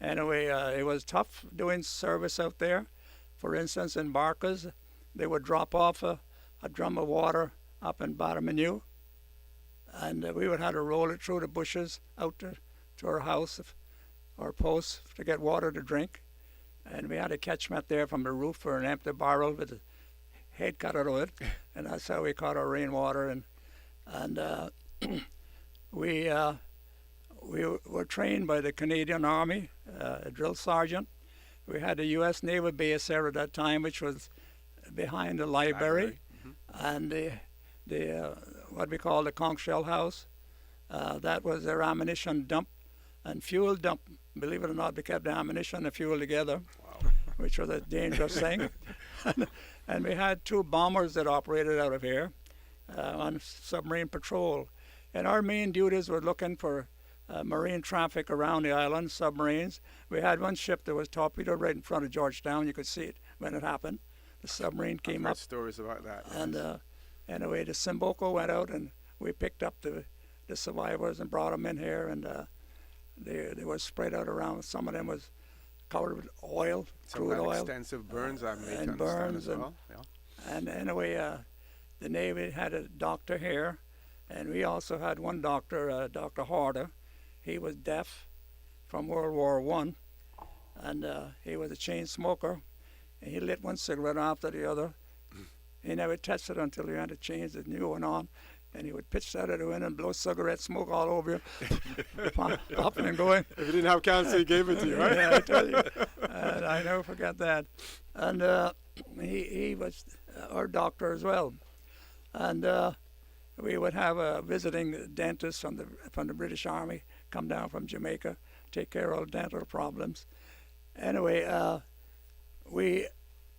Anyway, it was tough doing service out there. For instance, in Barkers, they would drop off a drum of water up in Bottomanu, and we would have to roll it through the bushes out to our house or post to get water to drink. And we had a catchment there from the roof for an empty barrel with a head cut out of it, and that's how we caught our rainwater. And we were trained by the Canadian Army, a drill sergeant. We had a U.S. Naval base there at that time, which was behind the library, and the what we call the conch shell house. That was their ammunition dump and fuel dump. Believe it or not, we kept the ammunition and fuel together, which was a dangerous thing. And we had 2 bombers that operated out of here on submarine patrol. And our main duties were looking for marine traffic around the island, submarines. We had one ship that was torpedoed right in front of Georgetown. You could see it when it happened. The submarine came up. Stories about that. And anyway, the Simboco went out, and we picked up the survivors and brought them in here, and they were spread out around. Some of them was covered with oil, crude oil. Extensive burns I made and burns as well. And anyway, the Navy had a doctor here, and we also had one doctor, Dr. Harder. He was deaf from World War I, and he was a chain smoker. And he lit one cigarette after the other. He never touched it until he had to change the new one on. and he would pitch out of the window and blow cigarette smoke all over you, popping and going. If you didn't have cancer, he gave it to you, right? Yeah, I tell you. And I never forget that. And he was our doctor as well. And we would have a visiting dentist from the British Army come down from Jamaica, take care of dental problems. Anyway, we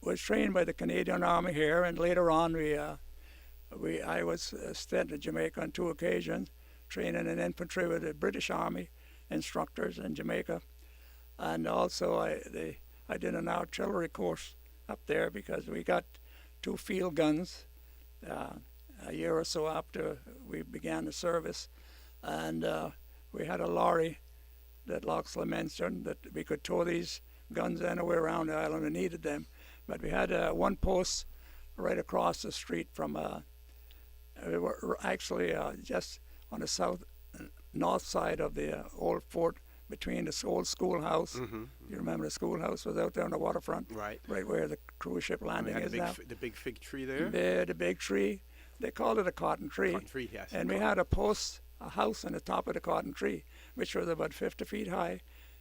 was trained by the Canadian Army here, and later on I was sent to Jamaica on 2 occasions, training in infantry with the British Army instructors in Jamaica, and also I did an artillery course up there because we got 2 field guns a year or so after we began the service, and we had a lorry that Loxley mentioned that we could tow these guns anywhere around the island we needed them. But we had one post right across the street from, we were actually just on the north side of the old fort between the old schoolhouse. Mm-hmm. You remember the schoolhouse was out there on the waterfront? Right. Right where the cruise ship landing is now. The big fig tree there? The big tree. They called it a cotton tree. Cotton tree, yes. And we had a house on the top of the cotton tree, which was about 50 feet high,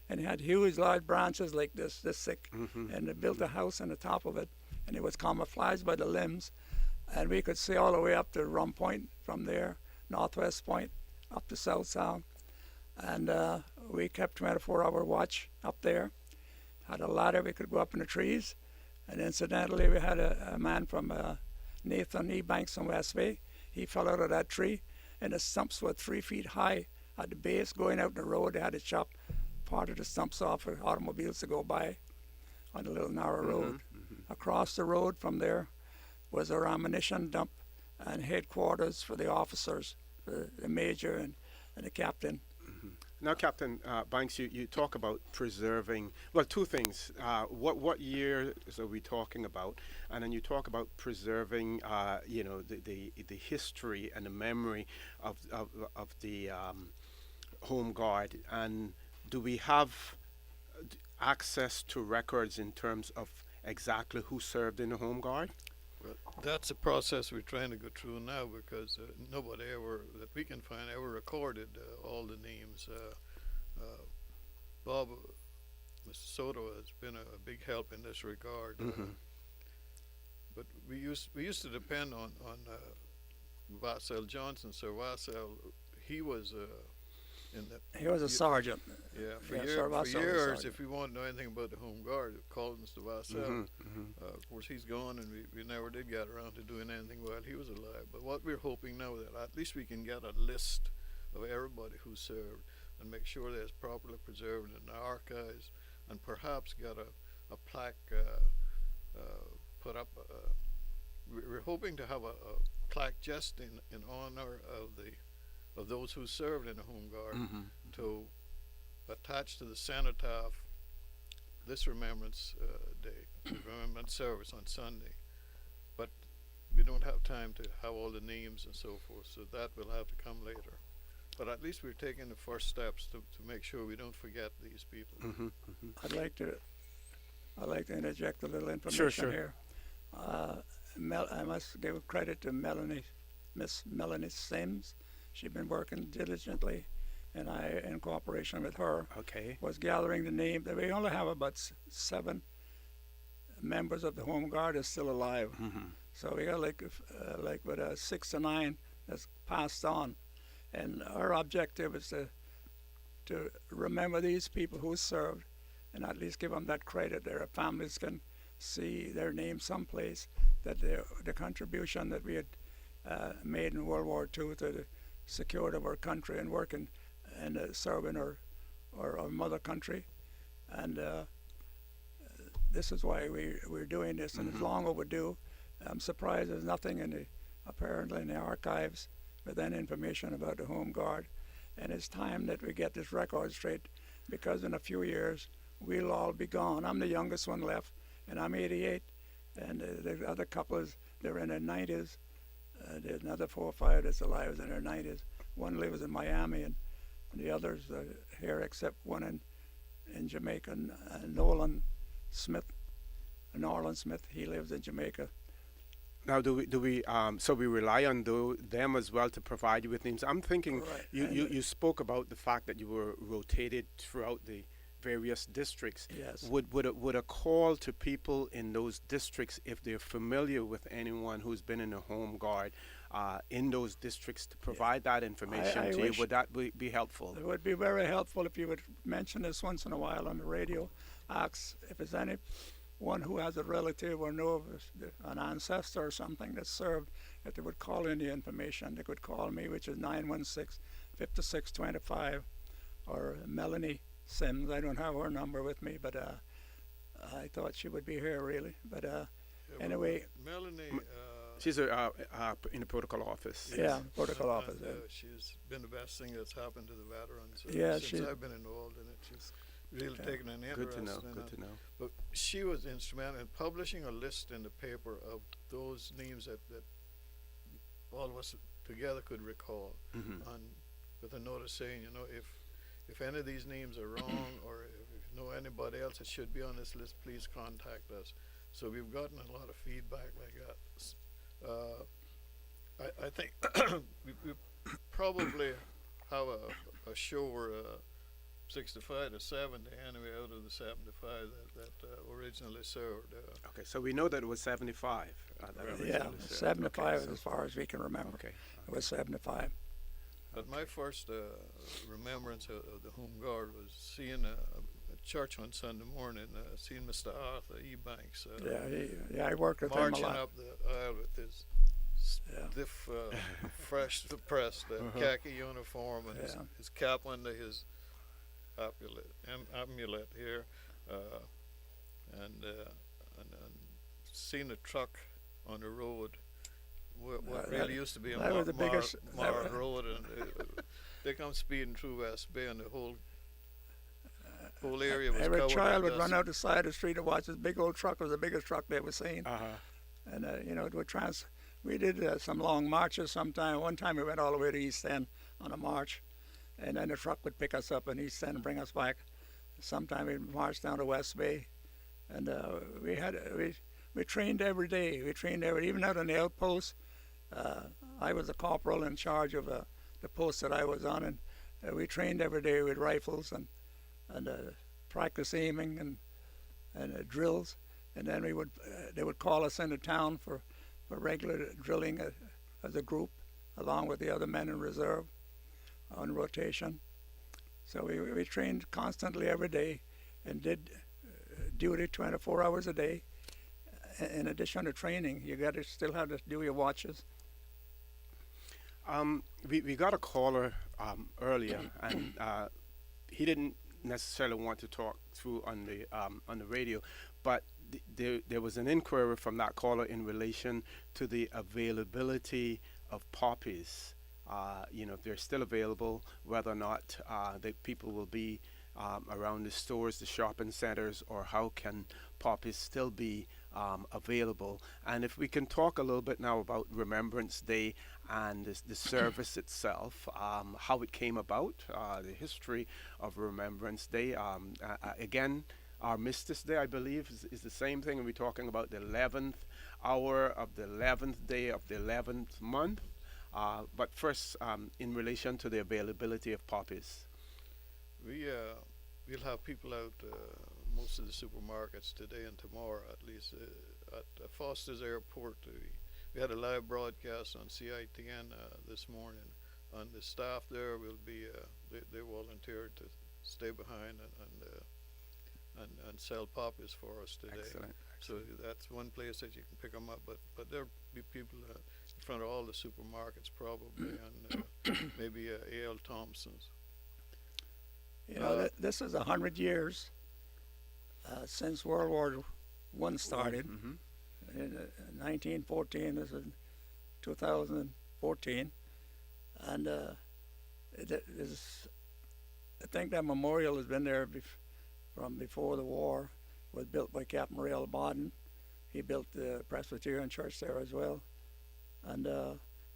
and it had huge, large branches like this thick. Mm-hmm. And they built a house on the top of it, and it was camouflaged by the limbs, and we could see all the way up to Rum Point from there, Northwest Point, up to South Sound. And we kept 24-hour watch up there. Had a ladder, we could go up in the trees. And incidentally, we had a man from Nathan Ebanks from West Bay. He fell out of that tree, and the stumps were 3 feet high at the base. Going out the road, they had to chop part of the stumps off for automobiles to go by on the little narrow road. Mm-hmm. Across the road from there was our ammunition dump and headquarters for the officers, the major and the captain. Mm-hmm. Now, Captain Banks, you talk about preserving, well, 2 things. What years are we talking about? And then you talk about preserving, the history and the memory of the Home Guard. And do we have access to records in terms of exactly who served in the Home Guard? Well, that's a process we're trying to go through now because nobody ever, that we can find, ever recorded all the names. Bob, Mr. Soto has been a big help in this regard. Mm-hmm. But we used to depend on Vassell Johnson. So Vassell, he was he was a sergeant. Yeah, for Vassell years, if we wanted to know anything about the Home Guard, we called Mr. Vassell. Mm-hmm. Of course, he's gone, and we never did get around to doing anything while he was alive. But what we're hoping now that at least we can get a list of everybody who served and make sure that it's properly preserved in the archives, and perhaps get a plaque put up. We're hoping to have a plaque just in honor of those who served in the Home Guard, mm-hmm. to attach to the cenotaph this Remembrance Day, Remembrance Service on Sunday. But we don't have time to have all the names and so forth, so that will have to come later. But at least we're taking the first steps to make sure we don't forget these people. Mm-hmm. Mm-hmm. I'd like to interject a little information sure. here. I must give credit to Miss Melanie Sims. She's been working diligently, and I, in cooperation with her, was gathering the names. We only have about 7 members of the Home Guard are still alive. Mm-hmm. So we got like 6 to 9 that's passed on, and our objective is to remember these people who served, and at least give them that credit. Their families can see their names someplace, that the contribution that we had made in World War II to the security of our country and working and serving our mother country. And this is why we're doing this, and it's long overdue. I'm surprised there's nothing apparently in the archives with any information about the Home Guard. And it's time that we get this record straight, because in a few years we'll all be gone. I'm the youngest one left, and I'm 88, and the other couple they're in their 90s. There's another 4 or 5 that's alive in their 90s. One lives in Miami, and the others are here, except one in Jamaica. Norland Smith, he lives in Jamaica. Now, so we rely on them as well to provide you with names. I'm thinking Right. you spoke about the fact that you were rotated throughout the various districts. Yes. Would a call to people in those districts, if they're familiar with anyone who's been in the Home Guard in those districts, to provide that information I to you, wish would that be helpful? It would be very helpful if you would mention this once in a while on the radio. Ask if there's anyone who has a relative or know of an ancestor or something that served, if they would call in the information. They could call me, which is 916-5625, or Melanie Sims. I don't have her number with me, but I thought she would be here really. But anyway, Melanie. She's in the protocol office. Yeah, protocol office. She's been the best thing that's happened to the veterans since I've been involved in it. She's really taken an interest. Good to know. In Good it. to know. But she was instrumental in publishing a list in the paper of those names that all of us together could recall, and with a notice saying, if any of these names are wrong, or if you know anybody else that should be on this list, please contact us. So we've gotten a lot of feedback like that. I think we probably have a show where 65 to 70 anyway out of the 75 that originally served. Okay, so we know that it was 75. Yeah, 75 okay, as far as we can remember. Okay. It was 75. But my first remembrance of the Home Guard was seeing a church on Sunday morning, seeing Mr. Arthur Ebanks. I worked with him a marching lot. up the aisle with his stiff, fresh pressed khaki uniform and his cap under his amulet here, and seeing a truck on the road. What really used to be a Mark Road, and they come speeding through West Bay, and the whole area was every covered child with would dust. run out the side of the street to watch this big old truck. It was the biggest truck they ever seen. And it would we did some long marches sometime. One time we went all the way to East End on a march, and then the truck would pick us up in East End and bring us back. Sometime we'd march down to West Bay, and we trained every day. We trained even out on the outpost. I was a corporal in charge of the post that I was on, and we trained every day with rifles and practice aiming and drills. And then they would call us into town for regular drilling as a group, along with the other men in reserve on rotation. So we trained constantly every day and did duty 24 hours a day. In addition to training, you got to still have to do your watches. We got a caller earlier, and he didn't necessarily want to talk through on the radio, but there was an inquiry from that caller in relation to the availability of poppies. If they're still available, whether or not the people will be around the stores, the shopping centers, or how can poppies still be available. And if we can talk a little bit now about Remembrance Day and the service itself, how it came about, the history of Remembrance Day. Again, our Armistice Day, I believe, is the same thing, and we're talking about the 11th hour of the 11th day of the 11th month. But first, in relation to the availability of poppies. We'll have people out most of the supermarkets today and tomorrow, at least at Foster's Airport. We had a live broadcast on CITN this morning, and the staff there will be they volunteered to stay behind and sell poppies for us today. Excellent. So that's one place that you can pick them up, but there'll be people in front of all the supermarkets probably, and maybe A.L. Thompson's. This is 100 years since World War I started. In 1914, this is 2014, and I think that memorial has been there from before the war. Was built by Captain Ray L. Bodden. He built the Presbyterian Church there as well, and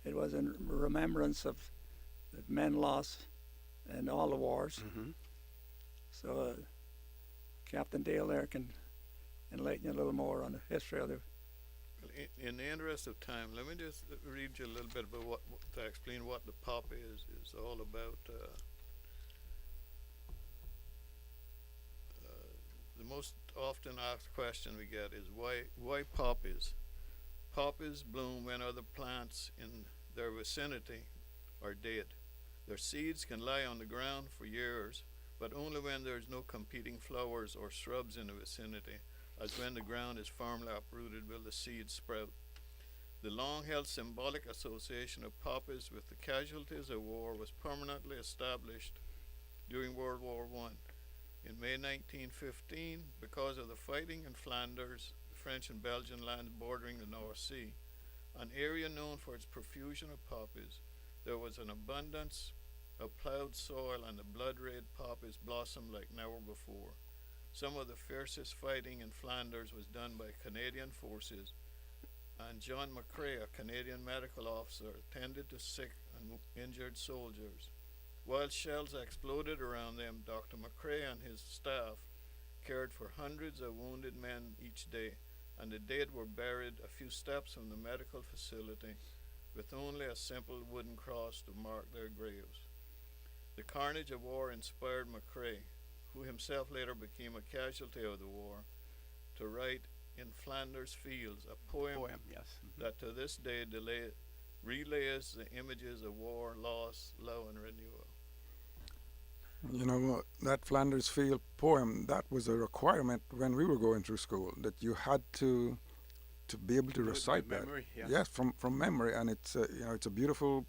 it was in remembrance of the men lost in all the wars. So Captain Dale there can enlighten you a little more on the history of the in the interest of time, let me just read you a little bit about what to explain what the pop is all about. The most often asked question we get is why poppies? Poppies bloom when other plants in their vicinity are dead. Their seeds can lie on the ground for years, but only when there is no competing flowers or shrubs in the vicinity, as when the ground is firmly uprooted will the seeds sprout. The long-held symbolic association of poppies with the casualties of war was permanently established during World War I. In May 1915, because of the fighting in Flanders, the French and Belgian lands bordering the North Sea, an area known for its profusion of poppies, there was an abundance of plowed soil and the blood-red poppies blossomed like never before. Some of the fiercest fighting in Flanders was done by Canadian forces, and John McCrae, a Canadian medical officer, tended to sick and injured soldiers. While shells exploded around them, Dr. McCrae and his staff cared for hundreds of wounded men each day, and the dead were buried a few steps from the medical facility with only a simple wooden cross to mark their graves. The carnage of war inspired McCrae, who himself later became a casualty of the war, to write In Flanders Fields, a poem yes. that to this day relays the images of war, loss, love, and renewal. You know, that Flanders Field poem, that was a requirement when we were going through school, that you had to be able to recite that. Memory, yeah. Yes, from memory, and it's it's a beautiful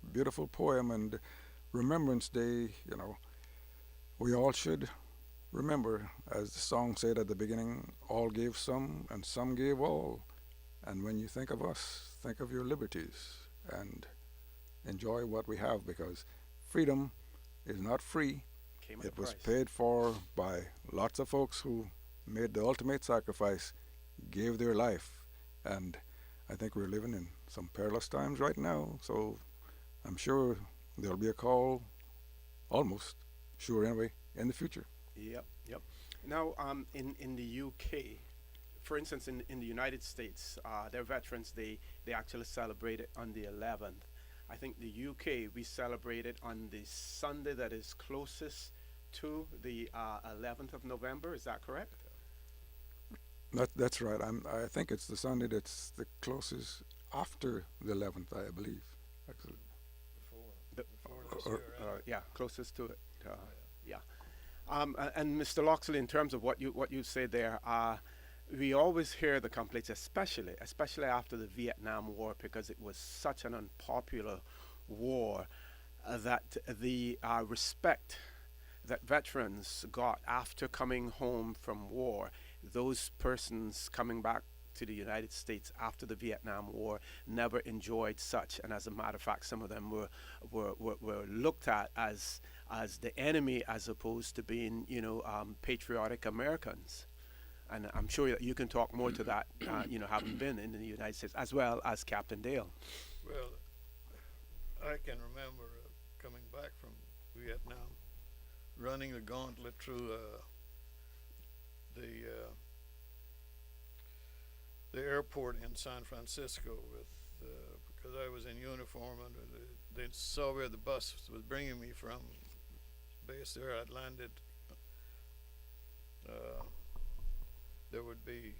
poem, and Remembrance Day, we all should remember, as the song said at the beginning, all gave some and some gave all, and when you think of us, think of your liberties and enjoy what we have, because freedom is not free. It was paid for by lots of folks who made the ultimate sacrifice, gave their life, and I think we're living in some perilous times right now, so I'm sure there'll be a call, almost sure anyway, in the future. Yep. Now, in the UK, for instance, in the United States, their Veterans Day, they actually celebrate it on the 11th. I think the UK, we celebrate it on the Sunday that is closest to the 11th of November. Is that correct? That's right. I think it's the Sunday that's the closest after the 11th, I believe. Actually. Yeah, closest to it. Yeah. And Mr. Loxley, in terms of what you say there, we always hear the complaints, especially after the Vietnam War, because it was such an unpopular war, that the respect that veterans got after coming home from war, those persons coming back to the United States after the Vietnam War never enjoyed such, and as a matter of fact, some of them were looked at as the enemy, as opposed to being patriotic Americans. And I'm sure that you can talk more to that, having been in the United States, as well as Captain Dale. Well, I can remember coming back from Vietnam, running the gauntlet through the airport in San Francisco because I was in uniform, and they saw where the bus was bringing me from. Based there, I'd landed. There would be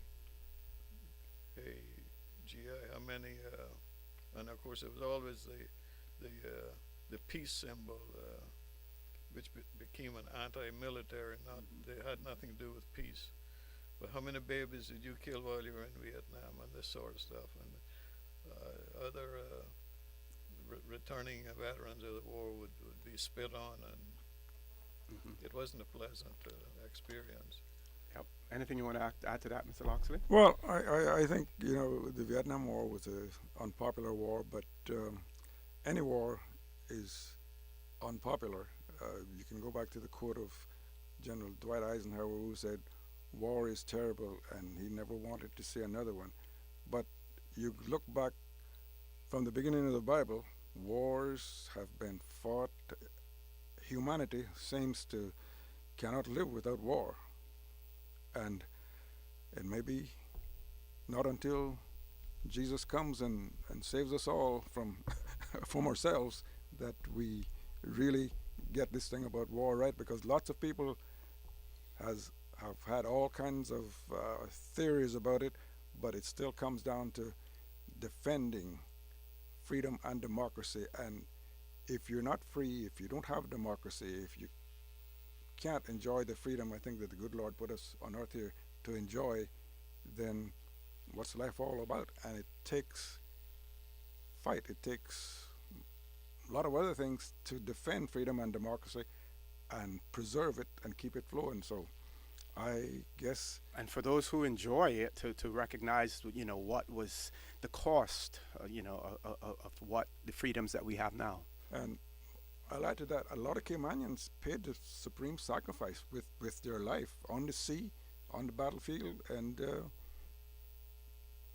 how many, and of course it was always the peace symbol, which became an anti-military. They had nothing to do with peace. But how many babies did you kill while you were in Vietnam, and this sort of stuff, and other returning veterans of the war would be spit on, and it wasn't a pleasant experience. Yep. Anything you want to add to that, Mr. Loxley? Well, I think, the Vietnam War was an unpopular war, but any war is unpopular. You can go back to the quote of General Dwight Eisenhower, who said, "War is terrible," and he never wanted to see another one. But you look back from the beginning of the Bible, wars have been fought. Humanity cannot live without war. And it may be not until Jesus comes and saves us all from from ourselves, that we really get this thing about war right, because lots of people have had all kinds of theories about it, but it still comes down to defending freedom and democracy. And if you're not free, if you don't have democracy, if you can't enjoy the freedom I think that the good Lord put us on earth here to enjoy, then what's life all about? And it takes fight. It takes a lot of other things to defend freedom and democracy and preserve it and keep it flowing. So I guess. And for those who enjoy it, to recognize, what was the cost, of what the freedoms that we have now. And I'll add to that, a lot of Caymanians paid the supreme sacrifice with their life on the sea, on the battlefield, and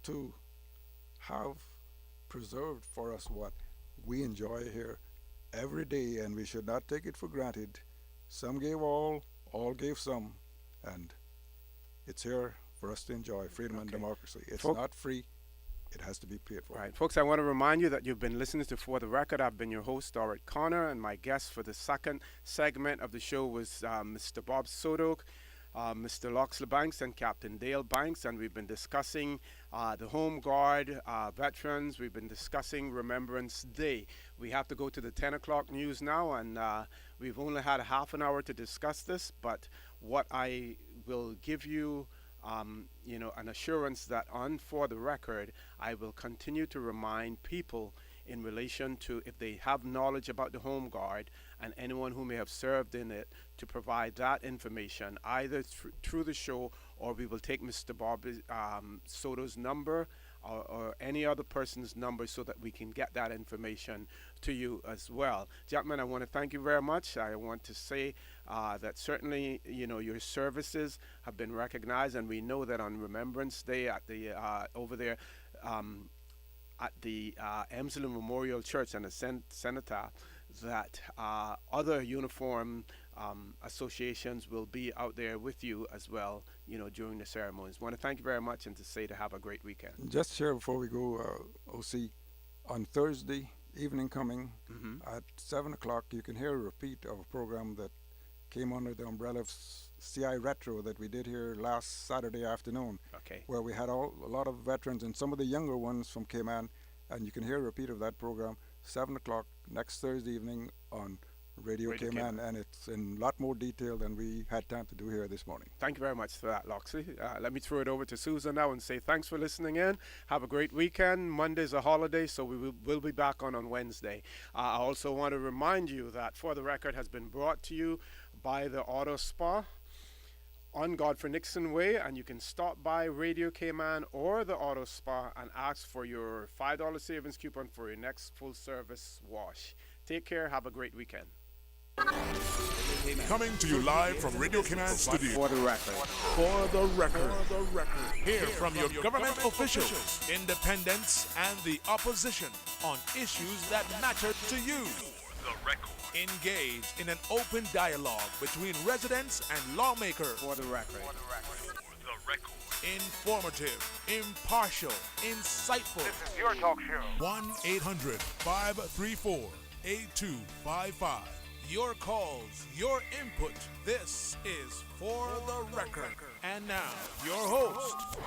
to have preserved for us what we enjoy here every day, and we should not take it for granted. Some gave all gave some, and it's here for us to enjoy freedom and democracy. It's not free. It has to be paid for. Right, folks, I want to remind you that you've been listening to For the Record. I've been your host, Orit Connor, and my guest for the second segment of the show was Mr. Bob Sodok, Mr. Loxley Banks, and Captain Dale Banks, and we've been discussing the Home Guard veterans. We've been discussing Remembrance Day. We have to go to the 10 o'clock news now, and we've only had a half an hour to discuss this, but what I will give you an assurance that on For the Record, I will continue to remind people in relation to, if they have knowledge about the Home Guard and anyone who may have served in it, to provide that information either through the show, or we will take Mr. Bob Soto's number or any other person's number so that we can get that information to you as well. Gentlemen, I want to thank you very much. I want to say that certainly, your services have been recognized, and we know that on Remembrance Day at the over there at the Emsley Memorial Church and the Cenotaph, that other uniform associations will be out there with you as well, during the ceremonies. I want to thank you very much, and to say to have a great weekend. Just share before we go, OC, on Thursday evening coming at 7 o'clock, you can hear a repeat of a program that came under the umbrella of CI Retro that we did here last Saturday afternoon, where we had a lot of veterans and some of the younger ones from Cayman, and you can hear a repeat of that program 7 o'clock next Thursday evening on Radio Cayman, and it's in a lot more detail than we had time to do here this morning. Thank you very much for that, Loxley. Let me throw it over to Susan now and say thanks for listening in. Have a great weekend. Monday's a holiday, so we'll be back on Wednesday. I also want to remind you that For the Record has been brought to you by the Auto Spa on Godfrey Nixon Way, and you can stop by Radio Cayman or the Auto Spa and ask for your $5 savings coupon for your next full service wash. Take care. Have a great weekend. Coming to you live from Radio Cayman Studio. For the Record. For the Record. Hear from your government officials, independents, and the opposition on issues that matter to you. The Record. Engage in an open dialogue between residents and lawmakers. For the Record. The Record. Informative, impartial, insightful. This is your talk show. 1-800-534-8255. Your calls, your input. This is For the Record. And now, your host,